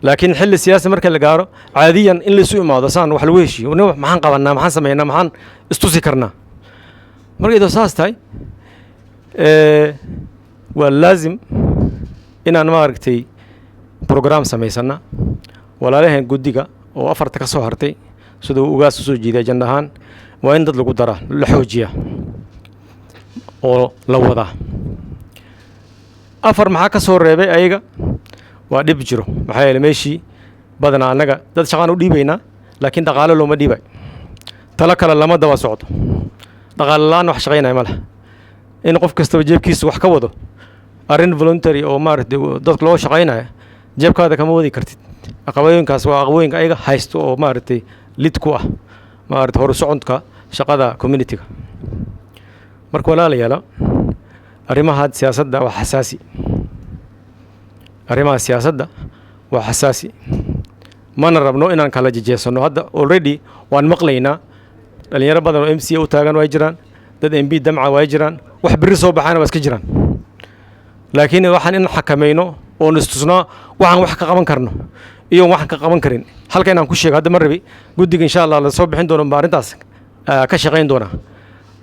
F: laakiin xilli siyaasad marka la gaaro caadiyan in la isu imaado saan wax lagu heshiyo maxaan qabanaa maxaan sameeynaa maxaan istusi karnaa marka idoo saas tahay waa laazim inaan maaragtay program samaysana walaalaheen guddiga oo afarta ka soo hartay sidoo ugaas soo jeeday ajanda ahaan waa in dad lagu daraa la xoojiyaa oo la wadaa afar maxaa ka soo reebay ayaga waa dhib jiro maxaa yeelay meeshii badanaa annaga dad shaqaan u dhiibaynaa laakiin dhaqaale looma dhiibay tala kale lama daba socdo dhaqaale la'aan wax shaqaynaya ma laha in qof kastaba jeebkiisa wax ka wado arrin voluntary oo maaragtay dadka loo shaqaynaya jeebkaada kama wadi kartid caqabooyinkaas waa caqabooyinka ayaga haysto oo maaragtay lid ku ah maaragtay horu socodka shaqada community-ga marka walaalayaal arrimaha siyaasadda waa xasaasi arrimaha siyaasadda waa xasaasi mana rabno inaan kala jejeesano hadda already waan maqlaynaa dhalinyaro badan oo MCA u taagan way jiraan dad MB damca way jiraan wax biri soo baxaana waa iska jiraan laakiin waxaan in xakamayno oo nistusnaa waxaan wax ka qaban karno iyo waxaan ka qaban karin halka inaan ku sheego hadda ma rabi guddiga insha Allah la soo bixin doono maarintaas ka shaqayn doona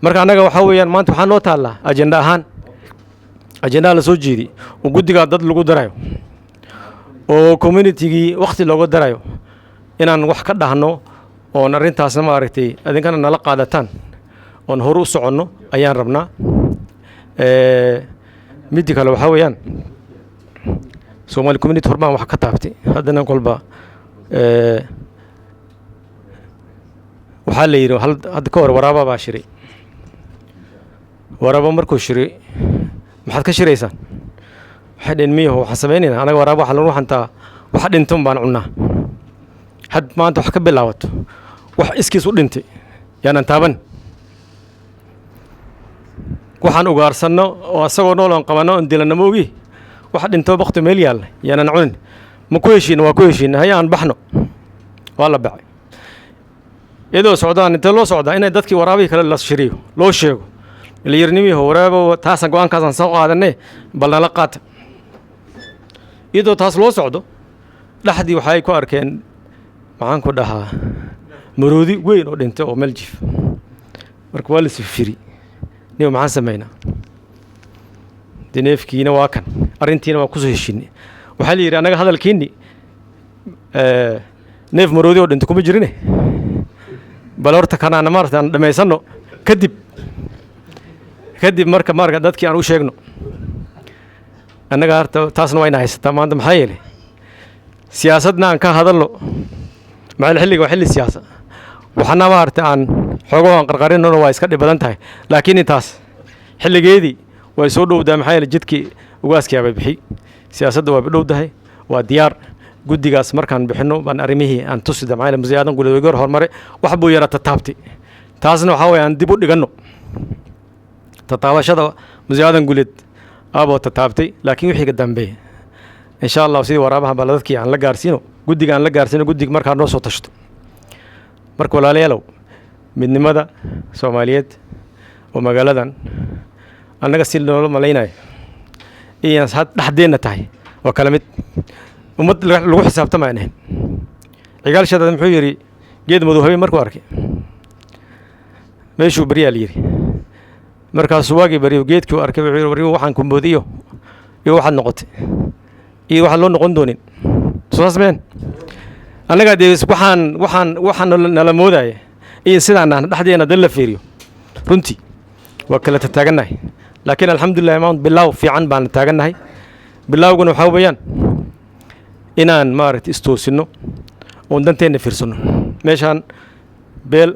F: marka anaga waxa weeyaan maanta waxaan noo taallaa ajenda ahaan ajenda la soo jeedi oo guddiga dad lagu darayo oo community-gii waqti looga darayo inaan wax ka dhahno oon arrintaasna maaragtay adinkana nala qaadataan oon hor u soconno ayaan rabnaa midda kale waxaa weeyaan Somali community horbaan wax ka taabtay haddana kolba waxaa la yidhi hadda ka hor waraaba baa shiray waraaba markuu shiray maxaad ka shiraysaan waxay dheen miyaho waxaan samaynaynaa anaga waraaba waxa lagu xantaa wax dhintan baan cunnaa had maanta wax ka bilaabato wax iskiis u dhintay yaanan taaban waxaan ugaarsanno oo asagoo nool aan qabanno aan dilana moogi wax dhinto waqti meel yaal yaanan cunin ma ku heshiin waa ku heshiin hay aan baxno waa la bacay iyadoo socdaan inta loo socdaa inay dadkii waraabii kale la shiriyo loo sheego la yirnimiyo waraabo taasan go'aankaasan soo qaadanay bal nala qaata iyadoo taas loo socdo dhaxdii waxay ku arkeen maxaan ku dhahaa maroodi weyn oo dhintay oo meel jif marka waa la sifiri niyo maxaan sameynaa dineefkiina waa kan arrintiina waa ku soo heshiinay waxaa la yidhi anaga hadalkiinni neef maroodi oo dhintay kuma jirine bal horta kanaana maarata aan dhammaysanno kadib marka dadkii aan u sheegno annaga horta taasna waa ina haysataa maanta maxaa yeelay siyaasadna aan ka hadalno maxaa xilliga waa xilli siyaasa waxaana maarata aan xoogo aan qarqarinno waa iska dhib badan tahay laakiin intaas xilligeedii way soo dhowdaa maxaa yeelay jidkii ugaaskii abay bixi siyaasadda waa dhowdahay waa diyaar guddigaas markaan bixinno baan arrimihii aan tusida maxaa yeelay musaadan guleed goor hormare wax buu yara tataabtay taasna waxaa weeye aan dib u dhiganno tataabashada musaadan guleed aboo tataabtay laakiin wixii ka dambeeya insha Allah sidii waraabaha baladadkii aan la gaarsiino guddiga aan la gaarsiino guddiga markaa noo soo tashto marka walaalayaalow midnimada Soomaaliyeed oo magaaladan annaga si loo malaynayo iyo had dhaxdeena tahay waa kala mid ummad lagu xisaabtamaynaa cigaal shadada muxuu yiri geed madow habeen markuu arkay meeshuu bariyaal yiri markaas waagi bariyo geedkii arkay wuxuu yiri waxaan ku moodiyo iyo waxaad noqotay iyo waxa loo noqon doonin soosmeen annaga deeys waxaan nala moodaya iyo sidaan dhaxdeena dal la fiiriyo runtii waa kala taaganahay laakiin alxamdulillah maan bilaaw fiican baan taaganahay bilaawguna waxa weeyaan inaan maaragtay istoosino oo danteena fiirsano meeshaan beel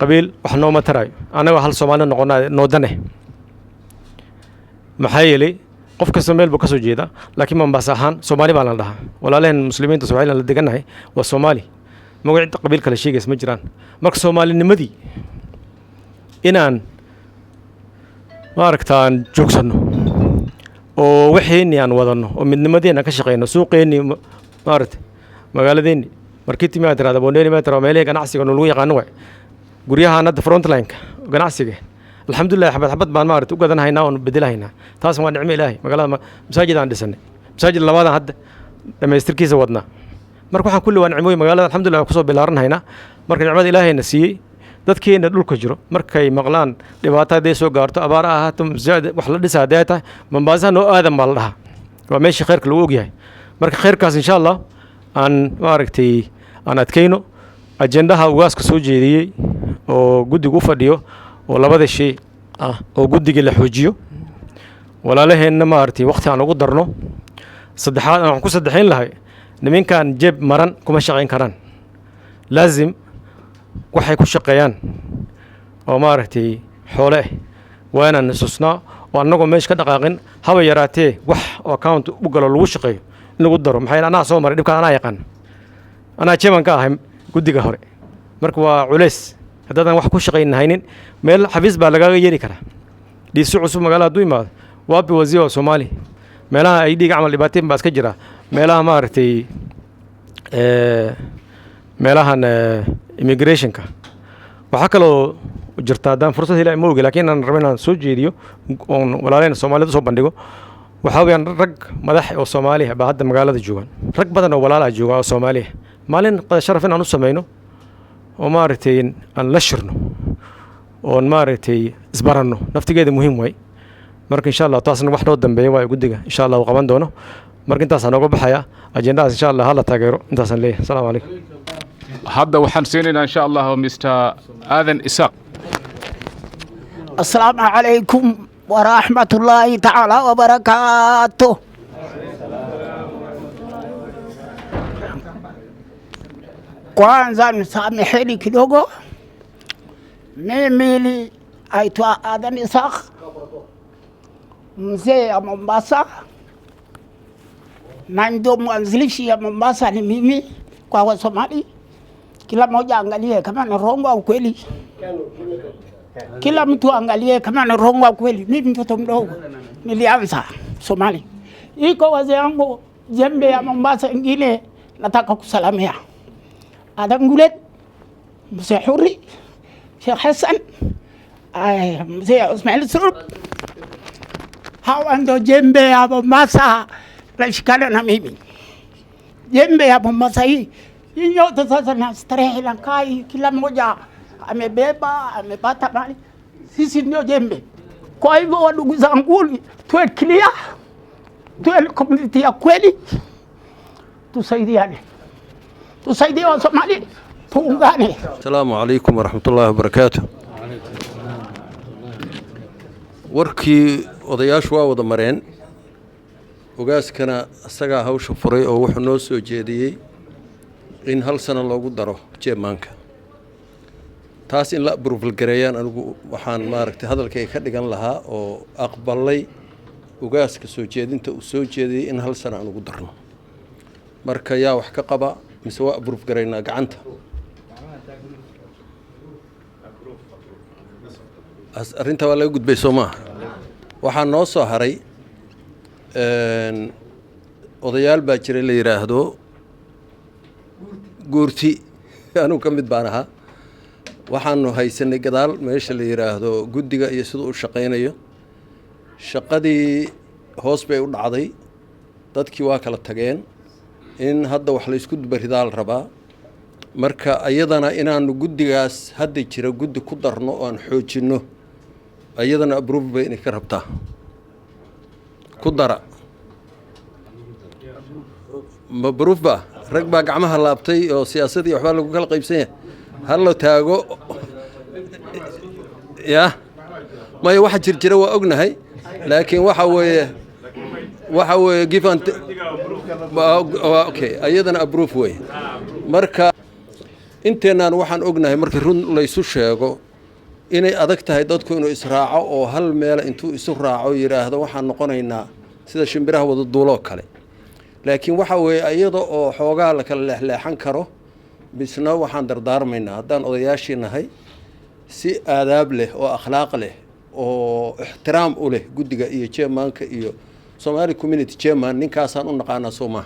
F: qabiil wax nooma tarayo anaga hal Soomaali noqonaa noodane maxaa yeelay qof kasta meel buu ka soo jeedaa laakiin Mombasa ahaan Soomaali baa la dhahaa walaaleen muslimiinta Soomaaliland la deganahay waa Soomaali magaciisa qabiil kala sheegays ma jiraan marka Soomaalinimadii inaan maaragtaan joogsano oo waxeenii aan wadano oo midnimadeena ka shaqeyno suuqeenii maaragtay magaaladeeni markii timaad raada boondeeni meetro meelaha ganacsiga lagu yaqaan way guryaha anada front line ganacsiga alxamdulillah xabad baan maaragtay u gadanahaynaa oo bedelahaynaa taas waa nicmo ilaahay magaalada masaajid aan dhisanay masaajid labaad hadda dhameystirkiisa wadnaa marka waxaan kulli waa nicmooyin magaalada alxamdulillah ku soo bilaaranaynaa marka nicmada ilaahayna siiyey dadkeena dhulka jiro markay maqlaan dhibaatada soo gaarto abaar ahaato wax la dhisaa deeta Mombasa noo aadan baa la dhahaa waa meeshii khayrka lagu ogyahay marka khayrkaas insha Allah aan maaragtay aan adkayno ajendaha ugaaska soo jeediyey oo guddigu fadhiyo oo labada shay ah oo guddiga la xoojiyo walaalaheenna maaragtay waqti aan ugu darno saddexaad aan ku saddexayn lahay nimankan jeeb maran kuma shaqayn karaan laazim waxay ku shaqeeyaan oo maaragtay xoole waa inaan isusnaa oo annagoo meesha ka dhaqaaqin haba yaraatee wax oo account u galo lagu shaqeeyo in lagu daro maxay anaa soo maray dhibka anaa yaqaan
G: anaa chairman ka ahay guddiga hore marka waa culays haddaadan wax ku shaqaynahaynin meel xafiis baa lagaaga yeeri karaa dhiisi cusub magaalada hadduu imaado waabi wasiir oo soomaali meelaha ay dhiiga camal dhibaateen baa iska jira meelaha maaragtay meelahan immigrationka waxaa kaloo jirta haddaan fursad hela ma ogi laakiin aan rabo inaan soo jeediyo oon walaaleyna soomaalida soo bandhigo waxaa weeyaan rag madax oo soomaali ah baa hadda magaalada joogaan rag badan oo walaal ah jooga oo soomaali ah maalin qada sharaf in aan u samayno oo maaragtay aan la shirno oon maaragtay isbaranno naftigeeda muhiim way marka insha allah taasna wax noo dambeeya waa guddiga insha allah uu qaban doono marka intaasaan nooga baxaya ajendahaas insha allah hala taageero intaasaan leeyahay asalaamu calaykum
B: hadda waxaan siinaynaa insha allah Mr. Aadan Isaaq.
H: السلام عليكم ورحمة الله تعالى وبركاته. Kwanza nisameheni kidogo, mimi aitwa Aadan Isaaq, mzee ya Mombasa, na ndio mwanzilishi ya Mombasa ni mimi kwa Wasomali. Kila mmoja angalie kama ni rongo au kweli. Kila mtu angalie kama ni rongo au kweli. Mimi mtoto mdogo nilianza Somali. Iko wazee wangu jembe ya Mombasa ingine nataka kusalamia. Adam Gulet, Mzee Huri, Sheikh Hassan, Mzee Ismail Surub. Hawa ndo jembe ya Mombasa nashikana na mimi. Jembe ya Mombasa hii yote sasa na starehe na kai, kila mmoja amebeba, amepata mali. Sisi ndio jembe. Kwa hivyo ndugu zangu, tuwe clear, tuwe community ya kweli, tusaidiane. Tusaidie wa Somali, tuungane.
I: Assalamu alaikum warahmatullahi wabarakatuh. Warkii odayaashu waa wada mareen. Ogaaskana asagaa hawsha furay oo wuxuu noo soo jeediyey in hal sano loogu daro jeemaanka. taas in la approval gareeyaan anigu waxaan maaragtay hadalkay ka dhigan lahaa oo aqbalay ogaaska soo jeedinta uu soo jeediyey in hal sano aan ugu darno. Marka yaa wax ka qaba mise waa approve gareynaa gacanta. Arrinta waa laga gudbay Soomaa. Waxaa noo soo haray odayaal baa jiray la yiraahdo guurti anu ka mid baan ahaa. Waxaanu haysanay gadaal meesha la yiraahdo guddiga iyo sidoo uu shaqeynayo. Shaqadii hoos bay u dhacday. Dadkii waa kala tageen. In hadda wax la isku baridaal rabaa. Marka ayadana inaanu guddigaas hadda jira guddi ku darno oo aan xoojino. Ayadana approve bay inay ka rabtaa. Ku dara. Mabruuf ba rag baa gacmaha laabtay oo siyaasadii waxba lagu kala qaybsan yahay. Hal la taago ya ma waxa jirjira waa ognahay laakiin waxa weeye give and okay ayadana approve way. Marka inteenaan waxaan ognahay markii run la isu sheego inay adag tahay dadku inuu israaco oo hal meel intuu isu raaco yiraahdo waxaan noqonaynaa sida shimbiraha wada duulo kale. Laakiin waxa weeye ayada oo xoogaa la kala leexleexan karo bisna waxaan dardaarmaynaa haddaan odayaashii nahay si aadaab leh oo akhlaaq leh oo ixtiraam u leh guddiga iyo chairmanka iyo Somali community chairman ninkaasaan u naqaanaa Soomaa.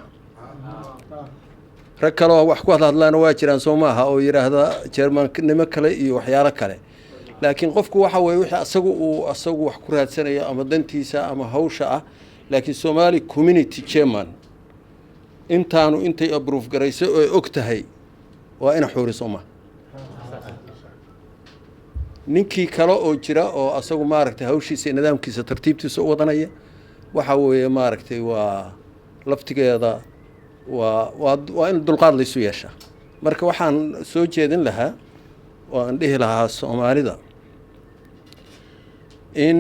I: Rag kale oo wax ku hadlaana waa jiraan Soomaaha oo yiraahda chairman-nimo kale iyo waxyaalo kale. Laakiin qofku waxa weeye wixii asagu wax ku raadsanayo ama dantiisa ama hawsha ah laakiin Somali community chairman intaanu intay approve gareysay oo og tahay waa ina xuuri Soomaa. Ninkii kale oo jira oo asagu maaragtay hawshiisa nidaamkiisa tartiibtiisa u wadanaya waxa weeye maaragtay waa laftigeeda waa in dulqaad la isu yeeshaa. Marka waxaan soo jeedin lahaa oo aan dhihi lahaa Soomaalida in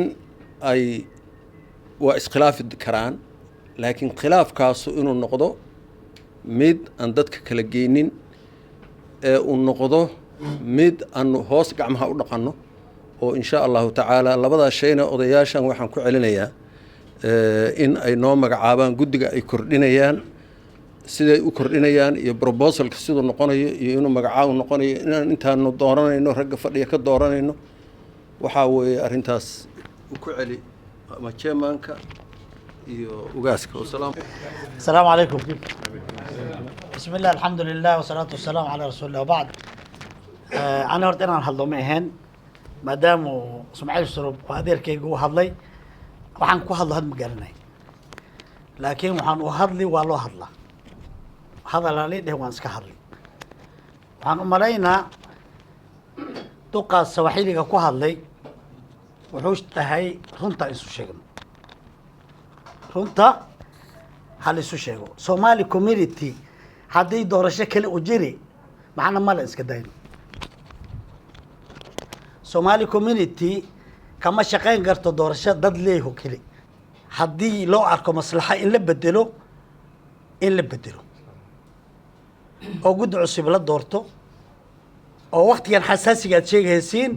I: ay waa iskhilaafi karaan laakiin khilaafkaas inuu noqdo mid aan dadka kala geynin ee uu noqdo mid aan hoos gacmaha u dhaqanno oo insha Allah taala labada shayna odayaashan waxaan ku celinayaa in ay noo magacaabaan guddiga ay kordhinayaan siday u kordhinayaan iyo proposalka siduu noqonayo iyo inuu magacaabu noqonayo inaan intaanu dooranayno ragga fadhiya ka dooranayno waxaa weeye arrintaas ku celi ama chairmanka iyo ugaaska
J: السلام عليكم بسم الله الحمد لله والصلاة والسلام على رسول الله وبعد أنا هرت أنا هالله مهن ما دام سمعي السرب وهذير كي جو هالله وحن كو هالله هاد مقالناي لكن وحن وهالله والله هالله هذا لا ليه هو أنسك هالله وحن أمرينا توقع السواحيلي كو هالله وحوش تهاي رنتا إنسو شيء runta hal isu sheego Somali community haddii doorasho kale u jiri maxana mala iska dayno Somali community kama shaqeyn karto doorasho dad leeyahay kale haddii loo arko maslaxa in la bedelo oo gud cusub la doorto oo waqtigan xasaasiga aad sheegaysiin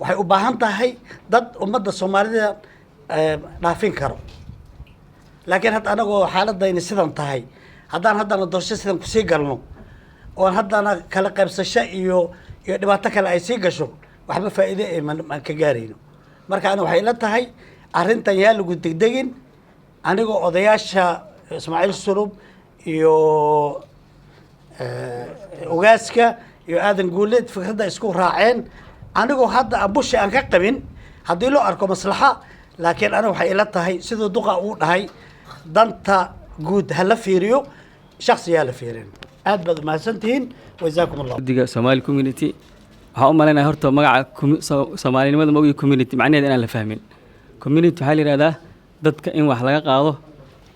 J: waxay u baahan tahay dad ummadda Soomaalida dhaafin karo laakiin hadda anagoo xaaladayna sidan tahay haddana doorasho sidan ku sii galno oo haddana kala qaybsasho iyo dhibaato kale ay sii gasho waxba faa'iido ay man ka gaarayno marka ana waxay la tahay arrintan yaa lagu degdegin anigoo odayaasha Ismaaciil Sulub iyo ugaaska iyo aadan guuleed fikradda isku raaceen anigoo hadda abushi aan ka qabin haddii loo arko maslaxa laakiin ana waxay la tahay sidoo duqa uu dhahay danta guud hala fiiriyo shakhsiyaa la fiirin aad baad mahadsantihiin wajazaakum allah
K: diga Somali community waxa u maleynaa horta magaca Soomaalinimada ma ogyahay community macnaheedu inaan la fahmin community waxa la yiraahdaa dadka in wax laga qaado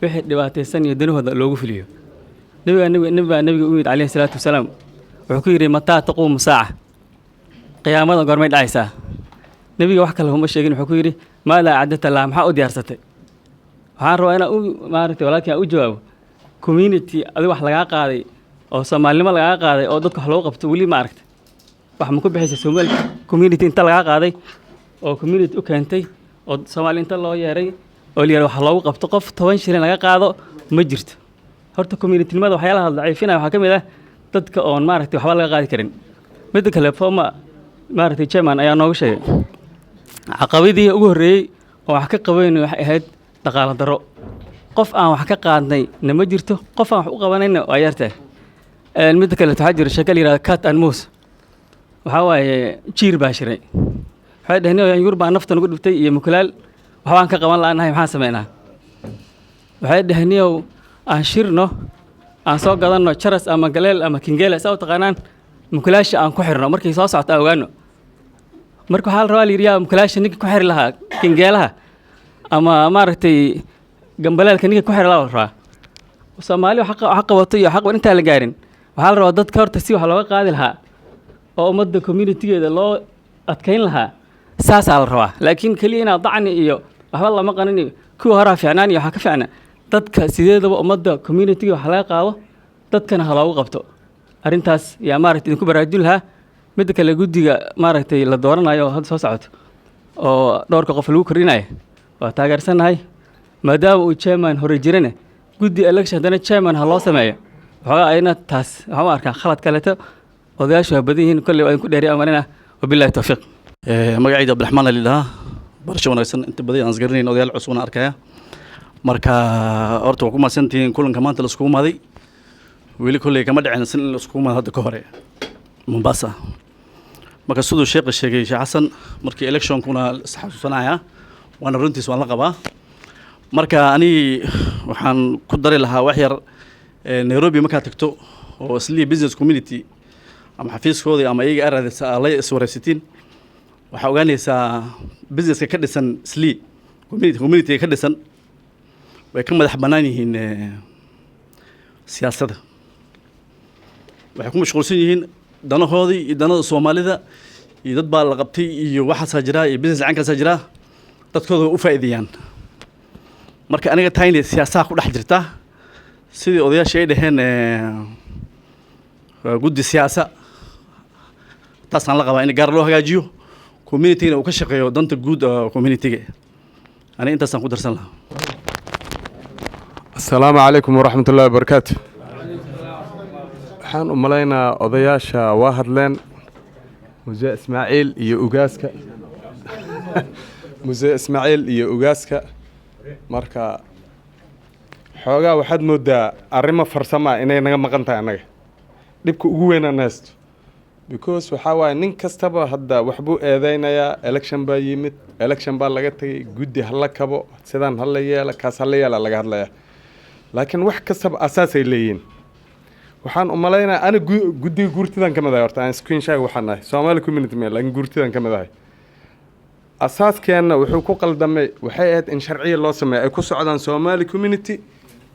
K: wixii dhibaataysan iyo danahooda loogu fuliyo nabiga umid alayhi salaatu wasalaam wuxuu ku yiri mataa taquum saaca qiyaamada goormay dhacaysaa nabiga wax kale uma sheegin wuxuu ku yiri maada cadata la maxaa u diyaarsatay waxaan rabaa inaan maaragtay walaalkii u jawaabo community adi wax laga qaaday oo Soomaalnimo laga qaaday oo dadka wax loo qabto wali ma aragtay wax ma ku bixisay Soomaali community inta laga qaaday oo community u keentay oo Soomaali inta loo yeeray oo liir wax loogu qabto qof 10 shilin laga qaado ma jirto horta community nimada waxyaalaha daciifina waxa kamid ah dadka oon maaragtay waxba laga qaadi karin mid kale fooma maaragtay chairman ayaa noogu sheegay caqabadii ugu horeeyay oo wax ka qabayn waxay ahayd dhaqaale daro qof aan wax ka qaadnay nama jirto qof aan wax u qabanayna waa yartay mid kale waxa jira shakal yiraahdo cat and mouse waxa waaye jiir baashiray waxay dhahnay Yurba naftan ugu dhibtay iyo mukulaal waxaan ka qaban laanahay maxaan sameynaa waxay dhahnay aan shirno aan soo gadano charas ama galeel ama kingela soo taqaanaan mukulaasha aan ku xirno markii soo socota ogaano marka waxa la rabaa liiriyaa mukulaasha ninka ku xiri lahaa kingelaha ama maaragtay gambalaalka ninka ku xiri lahaa rabaa Soomaali waxa qabato iyo xaq inta la gaarin waxa la rabaa dadka horta si wax looga qaadi lahaa oo ummadda community-geeda loo adkeyn lahaa saas la rabaa laakiin kaliya inaad dacni iyo waxba lama qanin kuwa hore fiicnaan iyo waxa ka fiicnaa dadka sideedaba ummadda community-ga wax laga qaado dadkana ha loogu qabto arrintaas yaa maaragtay idinku baraajin lahaa mid kale guddiga maaragtay la dooranayo hadda soo socoto oo dhowrka qof lagu kordhinayo waa taageersanahay maadaama uu chairman hore jirane guddi election hadana chairman ha loo sameeyo waxa ayna taas waxa ma arkaa khalad kaleeto odayaashu waa badan yihiin kulli waa ku dheeri amarina wabillahi tawfiiq
L: magacayda Abdulrahmaan Alilah barasho wanaagsan inta badan aan isgaranayn odayaal cusub aan arkaya marka horta waa ku maasantiin kulanka maanta la isku maaday weli kulli kama dhicin sin la isku maad hadda ka hore Mombasa marka sidoo sheekh sheegay Sheekh Xasan markii election kuna xasuusanaya waana runtiis waan la qabaa marka ani waxaan ku dari lahaa wax yar Nairobi marka tagto oo isli business community ama xafiiskooda ama iyaga aradaysa ay iswaraysitiin waxa ogaanaysaa businesska ka dhisan isli community ka dhisan way ka madax banaan yihiin siyaasadda waxay ku mashquulsan yihiin danahoodii iyo danada Soomaalida iyo dad baa la qabtay iyo waxa jira iyo business caanka jira dadkooda u faa'iideeyaan marka aniga taayna siyaasadda ku dhex jirta sidii odayaasha ay dhaheen guddi siyaasa taasaan la qabaa in gaar loo hagaajiyo community-na uu ka shaqeeyo danta guud community-ga ani intaasaan ku darsan lahaa
M: السلام عليكم ورحمة الله وبركاته waxaan u malaynaa odayaasha waa hadleen muse ismaaciil iyo ugaaska muse ismaaciil iyo ugaaska marka xoogaa waxaad moodaa arrimo farsama inay naga maqan tahay annaga dhibka ugu weynaan haysto because waxaa waaye nin kastaba hadda waxbuu eedeynayaa election baa yimid election baa laga tegay guddi hala kabo sidaan hala yeela kaas hala yeela laga hadlayaa laakiin wax kastaba asaasay leeyihiin waxaan u malaynaa ana guddiga guurtidan ka mid ahay horta aan screen shag waxaan ahay Somali community meel laakiin guurtidan ka mid ahay asaaskeena wuxuu ku qaldamay waxay ahayd in sharciyo loo sameeyo ay ku socdaan Somali community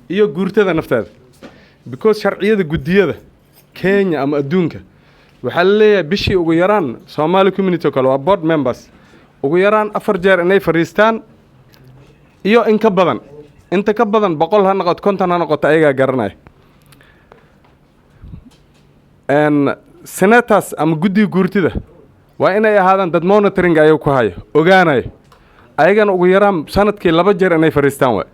M: iyo guurtada nafteeda because sharciyada guddiyada Kenya ama adduunka waxaa la leeyahay bishii ugu yaraan Somali community kale waa board members ugu yaraan 4 jeer inay fariistaan iyo in ka badan inta ka badan 100 ha noqoto 50 ha noqoto ayaga garanay senators ama guddiga guurtida waa inay ahaadaan dad monitoring ayagu ku hayo ogaanayo ayagana ugu yaraan sanadkii 2 jeer inay fariistaan waay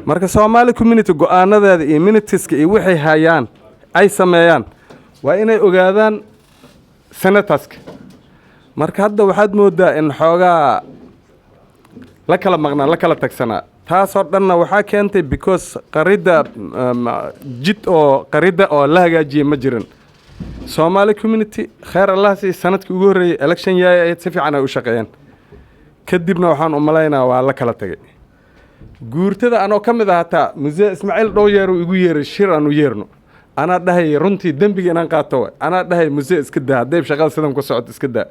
M: marka Somali community go'aanadeeda iyo minuteska iyo wixii hayaan ay sameeyaan waa inay ogaadaan senatorska marka hadda waxaad moodaa in xoogaa la kala maqnaa la kala tagsanaa taasoo dhanna waxaa keentay because qarida jid oo qarida oo la hagaajiyay ma jirin Somali community khayr Allah si sanadkii ugu horeeyay election yaay ay si fiican ay u shaqeeyeen kadibna waxaan u malaynaa waa la kala tagay guurtada anoo ka mid ah taa muse Ismaaciil Dhowyeer uu igu yeeray shir aan u yeerno ana dhahay runtii dambiga inaan qaato ana dhahay muse iska daa haday shaqada sidan ku socod iska daa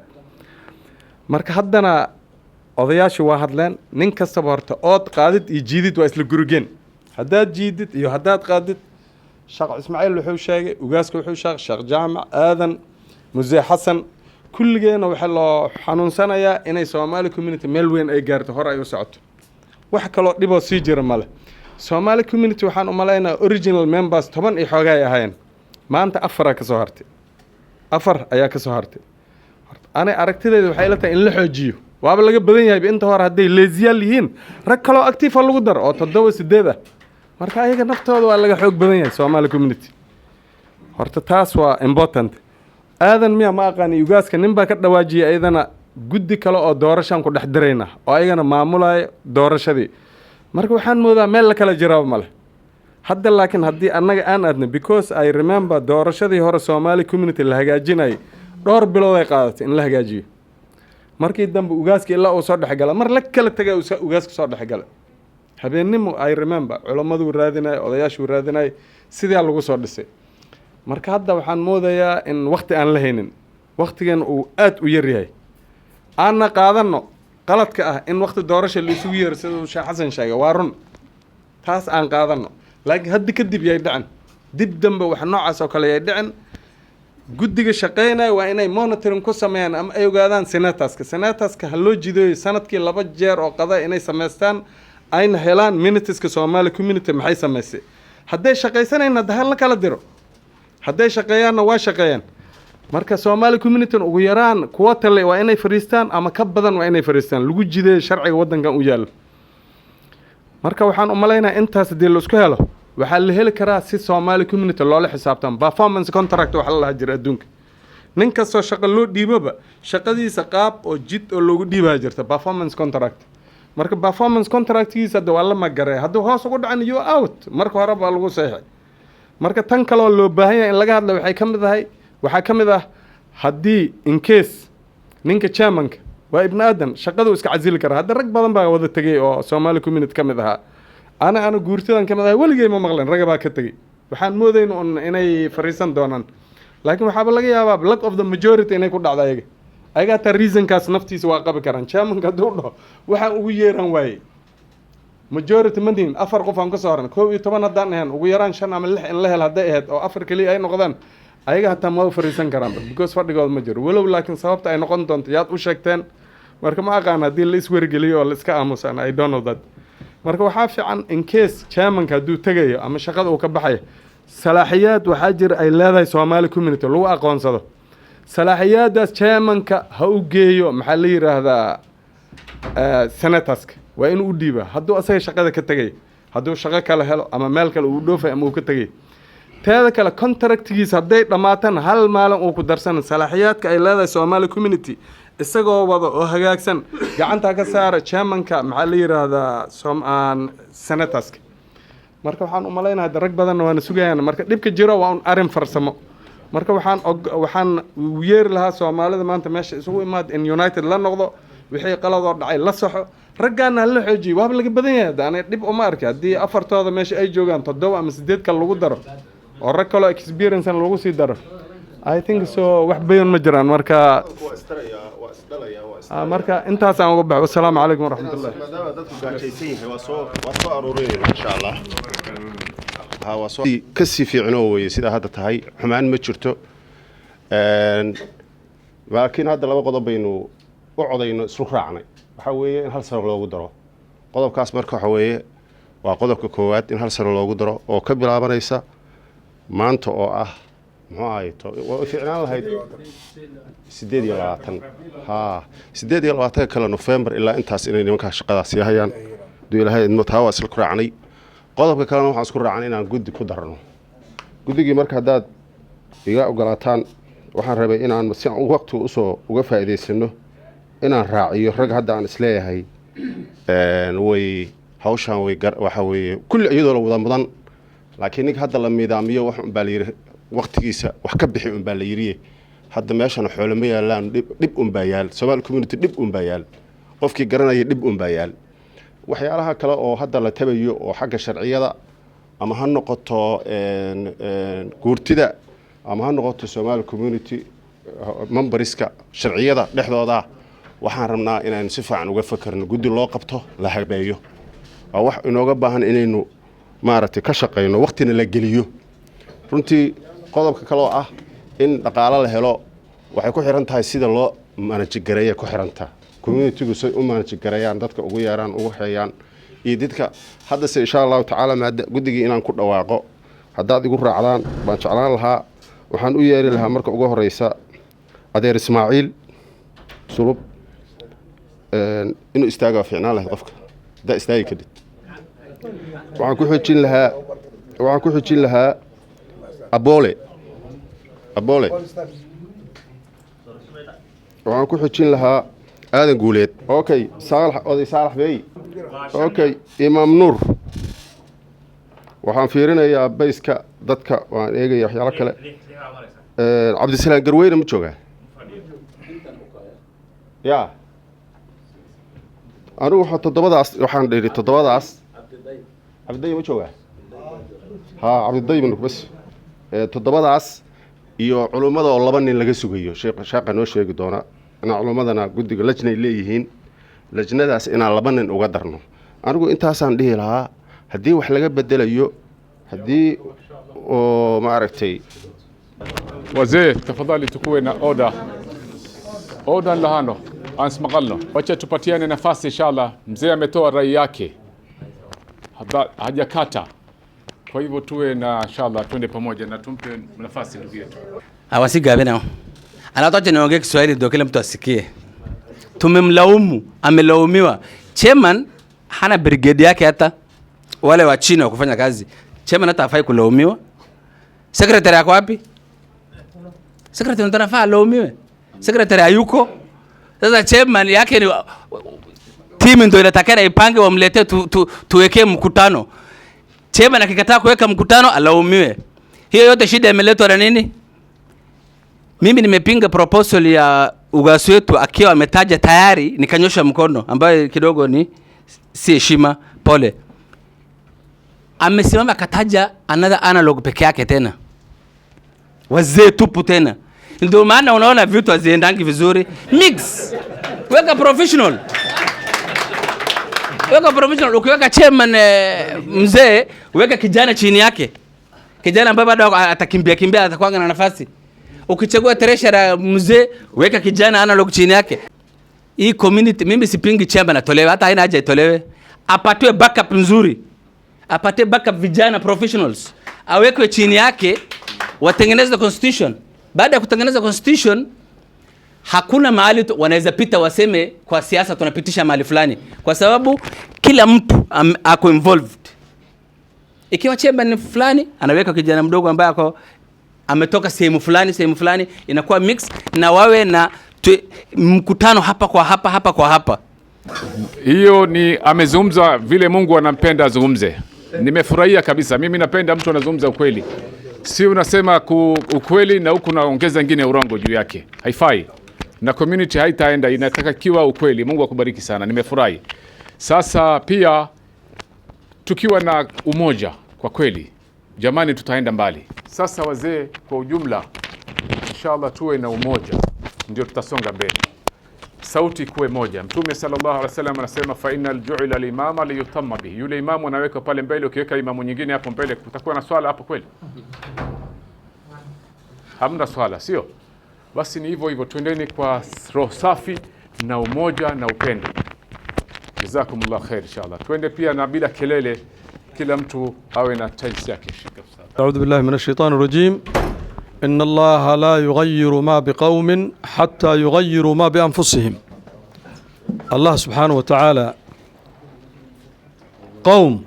M: marka haddana odayaashu waa hadleen nin kasta horta ood qaadid iyo jiidid waa isla gurigeen haddaad jiidid iyo haddaad qaadid Sheekh Ismaaciil wuxuu sheegay ugaaska wuxuu sheegay Sheekh Jaamac Aadan Muse Xasan kulligeena waxa loo xanuunsanayaa inay Somali community meel weyn ay gaarto hor ay u socoto wax kale oo dhibo sii jira male Somali community waxaan u malaynaa original members 10 iyo xogaa ay ahaayeen maanta 4 ka soo hartay 4 ayaa ka soo hartay ana aragtideedu waxay la tahay in la xoojiyo waaba laga badan yahay inta hore haday leeziyaal yihiin rag kale oo active lagu dar oo 7 ah marka ayaga naftooda waa laga xoog badan yahay Somali community horta taas waa important aadan miya ma aqaani ugaaska nin baa ka dhawaajiyay ayadana guddi kale oo doorashan ku dhex dirayna oo ayagana maamulay doorashadii marka waxaan moodaa meel la kala jiraabo male hadda laakiin haddii annaga aan aadna because I remember doorashadii hore Somali community la hagaajinay dhowr bilood ay qaadatay in la hagaajiyo markii dambe ugaaska ilaa uu soo dhaxgala mar la kala tagay ugaaska soo dhaxgala habeenimo I remember culimadu raadinay odayaashu raadinay sidii lagu soo dhisay marka hadda waxaan moodayaa in waqti aan la haynin waqtigan uu aad u yar yahay aan qaadano qaladka ah in waqti doorasho la isugu yeero sida Sheekh Xasan sheegay waa run taas aan qaadano laakiin hadda kadib yay dhacan dib dambe wax noocaas oo kale yay dhacan guddiga shaqeynay waa inay monitoring ku sameeyaan ama ay ogaadaan senatorska ha loo jideeyo sanadkii 2 jeer oo qada inay sameystaan ayna helaan minuteska Somali community maxay sameysay hadday shaqeysanayna dahal la kala diro hadday shaqeeyaanna waa shaqeeyaan marka Somali community ugu yaraan kuwa tale waa inay fariistaan ama ka badan waa inay fariistaan lagu jideeyo sharciga wadankan u yaalo marka waxaan u malaynaa intaas hadii la isku helo waxaa la heli karaa si Somali community loola xisaabtan performance contract waxa la jira adduunka nin kastoo shaqo loo dhiibaba shaqadiisa qaab oo jid oo loogu dhiibaa jirta performance contract marka performance contractkiisa waa la magaray hadduu hoos ugu dhacan you out marka hore baa lagu saxay marka tan kale oo loo baahan yahay in laga hadlo waxaa ka mid ah haddii in case ninka chairmanka waa ibn aadan shaqadu iska casili kara hadda rag badan baa wada tagay oo Somali community ka mid ahaa ana guurtadan ka mid ahay waligay ma maqlan rag baa ka tagay waxaan moodaynaa inay fariisan doonaan laakiin waxaa laga yaabaa lack of the majority inay ku dhacdo ayaga ta reasonkaas naftiisa waa qabi karaan chairmanka duudho waxaan ugu yeeran waayay majority madin 4 qof aan ka soo haran 12 hadaan ahayn ugu yaraan 5 ama 6 in la hel haday ahayd oo 4 kaliya ay noqdaan ayaga hataa ma fariisan karaan because fadhigood ma jiro walow laakiin sababta ay noqon doonto yaad u sheegteen marka ma aqaan hadii la iswargeliyo oo la iska aamusan I don't know that marka waxaa fiican in case chairmanka haduu tagayo ama shaqada uu ka baxayo salaaxiyaad waxaa jira ay leedahay Somali community lagu aqoonsado salaaxiyaadaas chairmanka ha u geeyo maxaa la yiraahdaa senatorska waa inuu u dhiiba hadduu asaga shaqada ka tagay hadduu shaqo kale helo ama meel kale uu dhoofay ama uu ka tagay teeda kale contractgiisa hadday dhammaatan hal maalin uu ku darsan salaaxiyaadka ay leedahay Somali community isagoo wada oo hagaagsan gacanta ka saara chairmanka maxaa la yiraahdaa senataska marka waxaan u maleynayaa rag badan waana sugayaan marka dhibka jiro waa un arin farsamo marka waxaan yeeri lahaa Soomaalida maanta meesha isugu imaad in United la noqdo wixii qaladoo dhacay la saxo raggaana la xoojiyo waa laga badan yahay daana dib uma arka hadii afartooda meesha ay joogaan 7 ama 8 kale lagu daro oo rag kale experience lagu sii daro I think so wax bayan ma jiraan marka marka intaas aan uga baxo assalaamu calaykum waraxmatullaahi
C: maadaama dadku gaajaysan yahay waa soo aruurinayna insha Allah waa soo ka sii fiicnoo weeye sida hadda tahay xumaan ma jirto laakiin hadda laba qodob baynu u codayno isku raacnay waxa weeye in hal sano loogu daro qodobkaas marka waxa weeye waa qodobka koowaad in hal sano loogu daro oo ka bilaabanaysa maanta oo ah muxuu ahayd waa fiicnaan lahayd 8 kala November ilaa intaas inay nimanka shaqadaas yahayaan duulahay taa waa isla raacnay qodobka kalena waxaan isku raacnay inaan guddi ku darno guddigii marka hadaad iga ogolaataan waxaan rabay inaan si waqti uga faa'iideysano inaan raaciyo rag hadda aan isleeyahay way hawshan way waxa weeye kulli iyadoo la wada mudan laakiin nig hadda la miidaamiyo wax un baa la yiri waqtigiisa wax ka bixi un baa la yiri hadda meeshan xoolo ma yaalaan dib un baa yaal Somali community dib un baa yaal qofkii garanaya dib un baa yaal waxyaalaha kale oo hadda la tabayo oo xagga sharciyada ama ha noqoto guurtida ama ha noqoto Somali community memberska sharciyada dhexdooda waxaan rabnaa inaan si fiican uga fakarno guddi loo qabto la habeeyo waa wax inooga baahan inaynu maaragtay ka shaqeyno waqtina la geliyo runtii qodobka kale oo ah in dhaqaale la helo waxay ku xiran tahay sida loo manage gareeyo ku xirantaa community-gu say u manage gareeyaan dadka ugu yeeraan ugu xeeyaan iyo dadka hadda se insha Allah taala maada guddigii inaan ku dhawaaqo haddaad igu raacdaan baan jeclaan lahaa waxaan u yeeri lahaa marka ugu horeysa adeer Ismaaciil sulub inuu istaago fiicnaan lahayd qofka da istaagi kadib waxaan ku xijin lahaa Abole waxaan ku xijin lahaa aadan guuleed okay Saalax Bey okay Imaam Nuur waxaan fiirinayaa bayska dadka waan eegaya waxyaalo kale Cabdisalaam Garweyne ma joogaa ya anigu waxaan dhiri toddobadaas Cabdiday ma joogaa Cabdiday bas toddobadaas iyo culimada oo laba nin laga sugayo sheekha noo sheegi doona ana culimadana guddiga lajnay leeyihiin lajnadaas inaan laba nin uga darno anigu intaasaan dhihi lahaa haddii wax laga bedelayo haddii oo maaragtay
B: wazee tafadhali tukuwe na oda lahano ansmaqalno wacha tupatiane nafasi inshallah mzee ametoa rai yake hajakata kwa hivyo tuwe na inshallah twende pamoja na tumpe nafasi ndugu yetu
N: hawasi gabena anatoka niongee Kiswahili ndio kila mtu asikie tumemlaumu amelaumiwa chairman hana brigade yake hata wale wa chini wa kufanya kazi chairman hata afai kulaumiwa secretary yako wapi secretary ndio anafaa laumiwe secretary hayuko sasa chairman yake ni timu ndio inatakana ipange wamletee tuwekee mkutano chairman akikataa kuweka mkutano alaumiwe hiyo yote shida imeletwa na nini mimi nimepinga proposal ya ugasu wetu akiwa ametaja tayari nikanyosha mkono ambayo kidogo ni si heshima pole amesimama akataja another analog peke yake tena wazee tupu tena ndio maana unaona vitu haziendangi vizuri mix weka professional ukiweka chairman mzee weka kijana chini yake kijana ambaye bado atakimbia atakuwa na nafasi ukichagua treasurer mzee weka kijana analog chini yake hii community mimi sipingi chairman atolewe hata haina haja itolewe apatiwe backup nzuri apate backup vijana professionals awekwe chini yake watengeneze constitution baada ya kutengeneza constitution hakuna mahali wanaweza pita waseme kwa siasa tunapitisha mahali fulani kwa sababu kila mtu ako involved Ikiwa chairman fulani anaweka kijana mdogo ambaye ametoka sehemu fulani, inakuwa mix, na wawe na mkutano hapa kwa hapa.
B: Hiyo ni amezungumza vile Mungu anampenda azungumze. Nimefurahia kabisa. Mimi napenda mtu anazungumza ukweli, si unasema ukweli na huku naongeza ingine urongo juu yake. Haifai na community haitaenda, inataka kiwa ukweli. Mungu akubariki sana, nimefurahi. Sasa pia tukiwa na umoja kwa kweli, jamani, tutaenda mbali. Sasa wazee kwa ujumla, inshallah tuwe na umoja, ndio tutasonga mbele. Sauti kuwe moja. Mtume sallallahu alaihi wasallam anasema fa innal ju'ila al-imama liyutamma bihi. Yule imamu anaweka pale mbele, ukiweka imamu nyingine hapo mbele kutakuwa na swala hapo kweli? Hamna swala, sio? Basi ni hivyo, twendeni kwa roho safi na umoja na upendo. Jazakumullah khair inshallah. Twende pia na bila kelele, kila mtu awe na chance yake.
F: أعوذ بالله من الشيطان الرجيم إن الله لا يغير ما بقوم حتى يغيروا ما بأنفسهم. الله سبحانه وتعالى قوم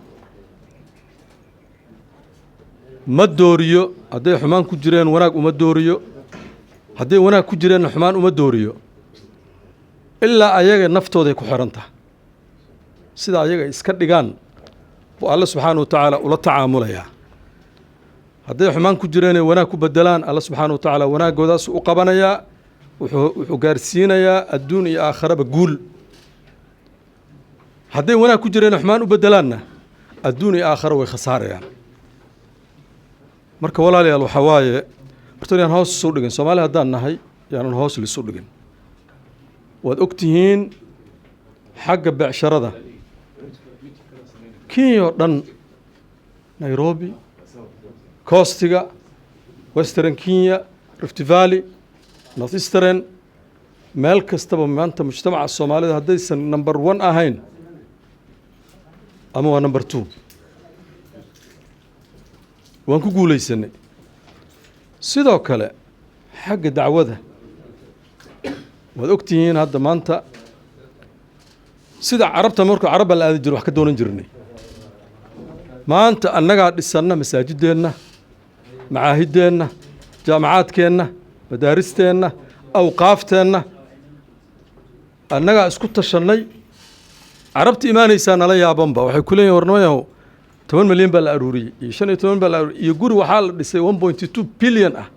F: ما الدوريو هدي حمان كجرين وناك وما الدوريو هدي وناك كجرين حمان وما الدوريو إلا أيها نفتو ذي كحرنته سيدا أيها إسكردقان والله سبحانه وتعالى ولا تعاملها hadday xumaan ku jireen wanaag ku bedelaan alla subxaana wa tacaala wanaagoodaas u qabanayaa, wuxuu gaarsiinayaa adduun iyo aakhiraba guul. hadday wanaag ku jireen xumaan u bedelaanna adduun iyo aakhira way khasaarayaan. marka walaalayaal waxaa waaye horta yaan hoos isu dhigin, Soomaali haddaan nahay yaanan hoos lisu dhigin. waad ogtihiin xagga becsharada Kenya oo dhan, Nairobi, Costiga, Western Kenya, Rift Valley, North Eastern, meel kastaba maanta mujtamaca Soomaalida haddaysan number 1 ahayn ama waa number 2, waan ku guulaysanay. sidoo kale xagga dacwada waad ogtihiin hadda maanta sida carabta markuu carab la aadi jiro wax ka doonan jirnay, maanta annagaa dhisanna masaajideenna, macaahideenna, jaamacaadkeenna, madaaristeenna, awqaafteenna, annagaa isku tashannay. carabta imaanaysaa nala yaabanba, waxay ku leeyihin warnamayahow 10 milyan baa la aruuriyey iyo 15 baa la aruuriyey iyo guri waxaa la dhisay 1.2 billion ah.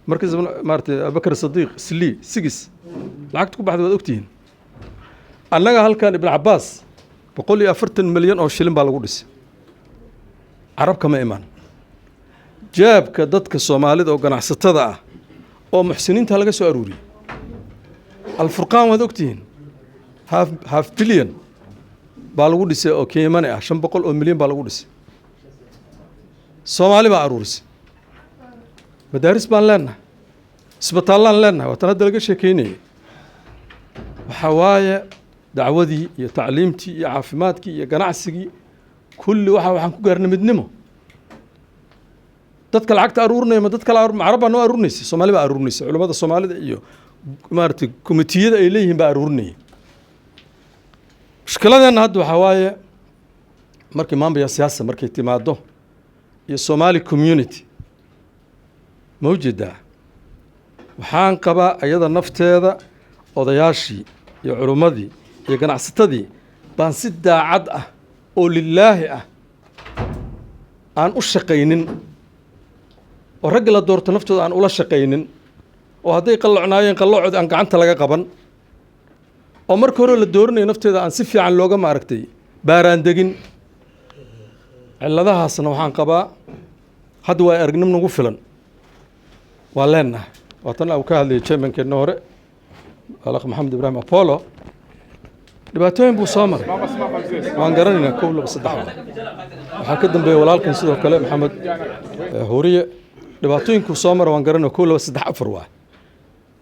F: markaas maartay Abubakar Sadiq Sli 6 lacagta ku baxday waad ogtihiin. annaga halkan Ibn Abbas 140 milyan oo shilin baa lagu dhisay, carab kama imaan. jaabka dadka Soomaalida oo ganacsatada ah oo muxsiniinta laga soo aruuriyey. Al-Furqaan waad ogtihiin half billion baa lagu dhisay oo Keemane ah, 500 oo milyan baa lagu dhisay. Soomaali baa aruurisay. madaaris baan leenahay, isbitaalaan leenahay, waa tan hadda laga sheekeynayay. waxaa waaye dacwadii iyo tacliimtii iyo caafimaadkii iyo ganacsigii kulli waxaan ku gaarnay midnimo. dadka lacagta aruurinaya ma dad kale carab baa noo aruurinaysa, Soomaali baa aruurinaysa. culimada Soomaalida iyo maartay komitiyada ay leeyihiin baa aruurinaya. mushkiladeena hadda waxaa waaye markii maamulka siyaasada markay timaado iyo Somali community mawjida, waxaan qabaa ayada nafteeda odayaashii iyo culimadii iyo ganacsatadii baan si daacad ah oo lilaahi ah aan u shaqaynin, oo rag la doorto naftooda aan ula shaqaynin, oo hadday qalloocnaayeen qalloocod aan gacanta laga qaban, oo marka hore la dooranayo nafteeda aan si fiican looga maaragtay baaraan degin. ciladahaasna waxaan qabaa hadda waa aragnimo nagu filan, waa leenahay. waatan uu ka hadlayay chairman-keena hore Alakh Maxamed Ibrahim Apollo, dhibaatooyin buu soo maray, waan garanaynaa 1 2 3. waxaa ka dambeeyay walaalkan sidoo kale Maxamed Huriye, dhibaatooyinkuu soo maray waan garanaynaa 1 2 3 4 waa.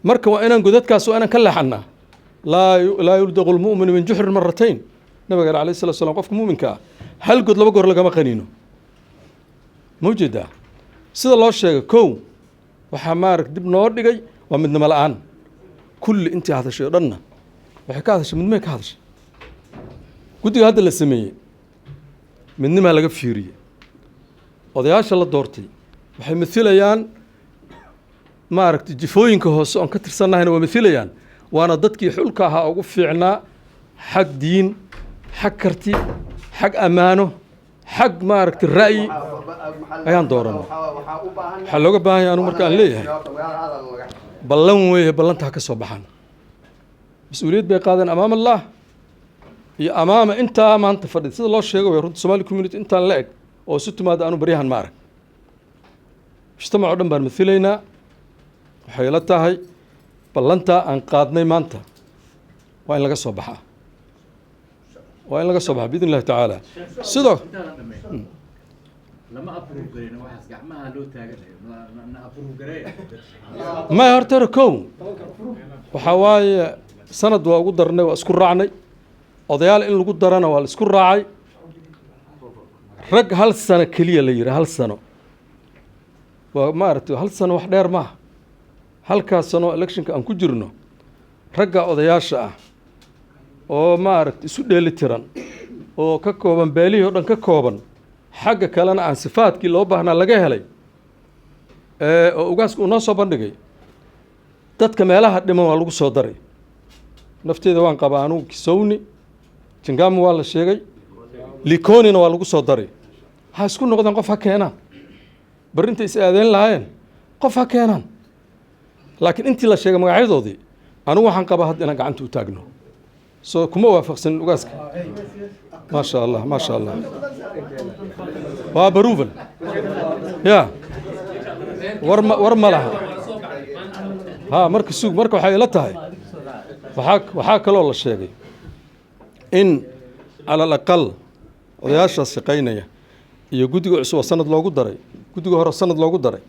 F: marka waa inaan godadkaas waa inaan ka leexannaa. laa yuldaqu lmu'minu min juxrin maratayn, nabiga alayhi salatu wasalam qofka muuminka ah hal god 2 goor lagama qaniino. mawjida sida loo sheegay kow waxaa maarag dib noo dhigay waa midnimo la'aan. kulli intii hadashay oo dhanna waxay ka hadashay midnimay ka hadashay. guddiga hadda la sameeyey midnimaa laga fiiriyey, odayaasha la doortay waxay mathilayaan maaragtay jifooyinka hoose oon ka tirsannahayna waa mathilayaan waana dadkii xulka ahaa ugu fiicnaa xag diin xag karti xag ammaano xag maaragtay ra'yi ayaan dooranay waxaa looga baahan yahay anu markaan leeyahay ballan weeye ballantaa ka soo baxaan mas-uuliyad bay qaadeen amaam allah iyo amaama intaa maanta fadhida sida loo sheego way runta Somali community intaan la eg oo isu timaada anu baryahan ma arag mujtamac oo dhan baan mathilaynaa waxay la tahay ballantaa aan qaadnay maanta waa in laga soo baxaa waa in laga soo baxaa biidn illahi tacaala sidoo ما هرتر كون وحواي سند وقدرنا واسكر رعني odayaal in lagu darana waa la isku raacay rag hal sano kaliya la yiri hal sano waa maaragtay hal sano wax dheer maaha halkaas sano electionka aan ku jirno ragga odayaasha ah oo maaragtay isu dheeli tiran oo ka kooban beelihii oo dhan ka kooban xagga kalena aan sifaadkii loo baahnaa laga helay oo ugaasku noo soo bandhigay dadka meelaha dhiman waa lagu soo daray nafteeda waan qabaa anugu Kisowni Jingamu waa la sheegay Likonina waa lagu soo daray ha isku noqdaan qof ha keenaan barinta is aadeen lahaayeen qof ha keenaan laakiin intii la sheegay magacyadoodii anigu waxaan qabaa hadda inaan gacanta u taagno soo kuma waafaqsan ugaaska ma sha Allah waa baruuban ya war ma laha ha marka suug marka waxay ila tahay waxaa kaloo la sheegay in على الأقل odayaasha shaqeynaya iyo guddiga cusub sanad loogu daray guddiga hore sanad loogu daray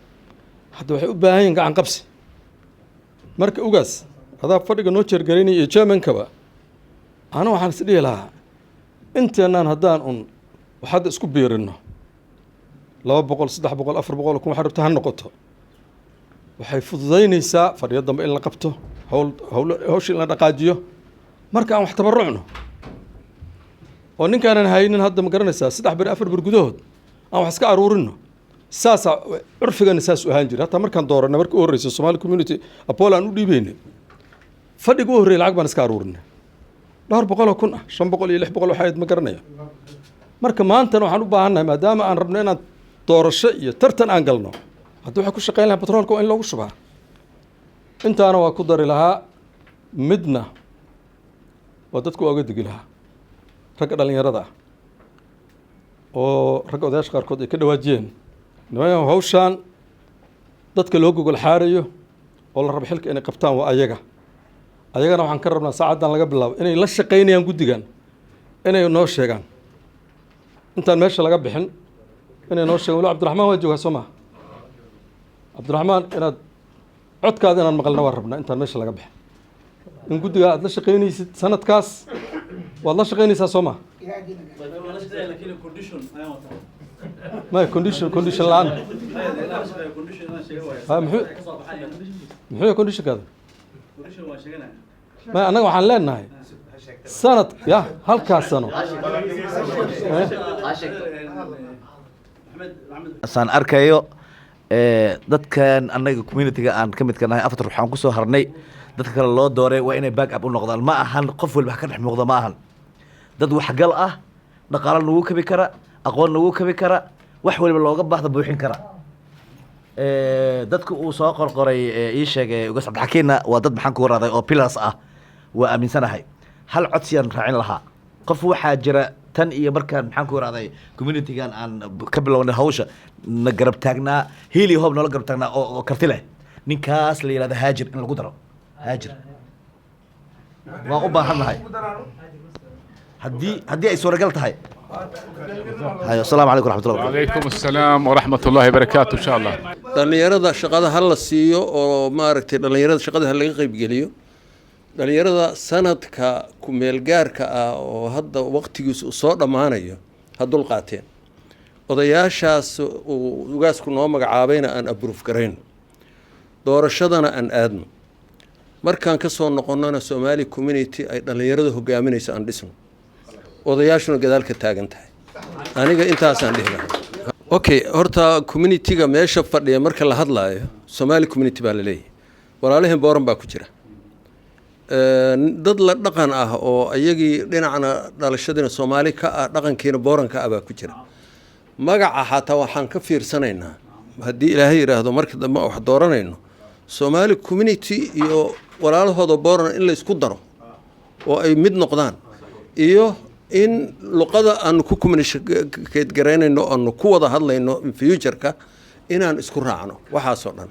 F: hadda waxay u baahan yihiin gacan qabsi marka ugaas hadaa fadhiga noo jeergareynay iyo chairman-kaba ana waxaan is dhihi lahaa inteenaan haddaan waxaad isku biirino 200 300 400 kuma xaribta ha noqoto waxay fududaynaysaa fadhiyo dambe in la qabto hawshii la dhaqaajiyo marka aan wax tabarucno oo ninkaanan haynin hadda ma garanaysaa 3 bir 4 bir gudahood aan wax iska aruurino saasa urfigana saas u ahaan jiray hatta markaan dooranay markii u horeysay Somali community Apollo aan u dhiibeynay fadhiga u horeeyay lacag baan iska aruurinay 200 kun 500 iyo 600 waxaad ma garanaya marka maanta waxaan u baahannahay maadaama aan rabno inaan doorasho iyo tartan aan galno hadda waxa ku shaqeyn lahaa petrolka in loogu shubaa intaana waa ku dari lahaa midna waa dadku uga digi lahaa ragga dhalinyarada oo ragga odayaasha qaarkood ay ka dhawaajiyeen nimankan hawshaan dadka loo gogol xaarayo oo la rabo xilka inay qabtaan waa ayagana waxaan ka rabnaa saacadan laga bilaabo inay la shaqeynayaan guddigan inay noo sheegaan intaan meesha laga bixin inay noo sheegaan wala Cabdiraxmaan waa joogaa Soomaa Cabdiraxmaan inaad codkaada inaan maqalna waan rabnaa intaan meesha laga bixin in guddiga aad la shaqeynaysid sanadkaas waad la shaqeynaysaa Soomaa ما condition الآن محو condition كذا ما أنا وحنا لنا هاي سنة يا هالكاسنو
O: أصلاً أركيو dadkan anaga community-ga aan ka mid ka nahay afar waxaan ku soo harnay dadka kale loo dooray waa inay back up u noqdaan ma ahan qof walba ka dhex muuqda ma ahan dad wax gal ah dhaqaale nagu kabi kara aqoon nagu kabi kara wax walba looga baahdo buuxin kara dadku uu soo qorqoray ii sheegay uga sadxakiina waa dad maxaan ku waraaday oo pillars ah waa aaminsanahay hal codsiyaan raacin lahaa qof waxaa jira tan iyo markaan maxaan ku waraaday community-gan aan ka bilownay hawsha na garab taagnaa hiil iyo hoob noola garab taagnaa oo karti leh ninkaas la yidhahdo haajir in lagu daro haajir waan u baahan nahay haddii ay suuragal tahay السلام عليكم ورحمة الله وبركاته.
B: وعليكم السلام ورحمة الله وبركاته إن شاء الله.
I: dhalinyarada shaqada hal la siiyo oo maaragtay dhalinyarada shaqada hal laga qayb geliyo dhalinyarada sanadka ku meel gaarka ah oo hadda waqtigiisu soo dhamaanayo hadul qaateen odayaashaas ugaasku noo magacaabayna aan approve gareyn doorashadana aan aadno markaan ka soo noqonnana Somali community ay dhalinyarada hogaaminayso aan dhisno odayaashuna gadaalka taagan tahay aniga intaasaan dhihi lahaa okay horta community-ga meesha fadhiya marka la hadlaayo Somali community baa la leeyahay walaalaheen booran baa ku jira dad la dhaqan ah oo ayagii dhinacna dhalashadina Soomaali ka ah dhaqankiina booranka ah baa ku jira magaca xataa waxaan ka fiirsanaynaa haddii ilaahay yiraahdo marka dambe wax dooranayno Somali community iyo walaalahooda booran in la isku daro oo ay mid noqdaan iyo in luqada aan ku communicate gareynayno aan ku wada hadlayno in future-ka inaan isku raacno waxaas oo dhan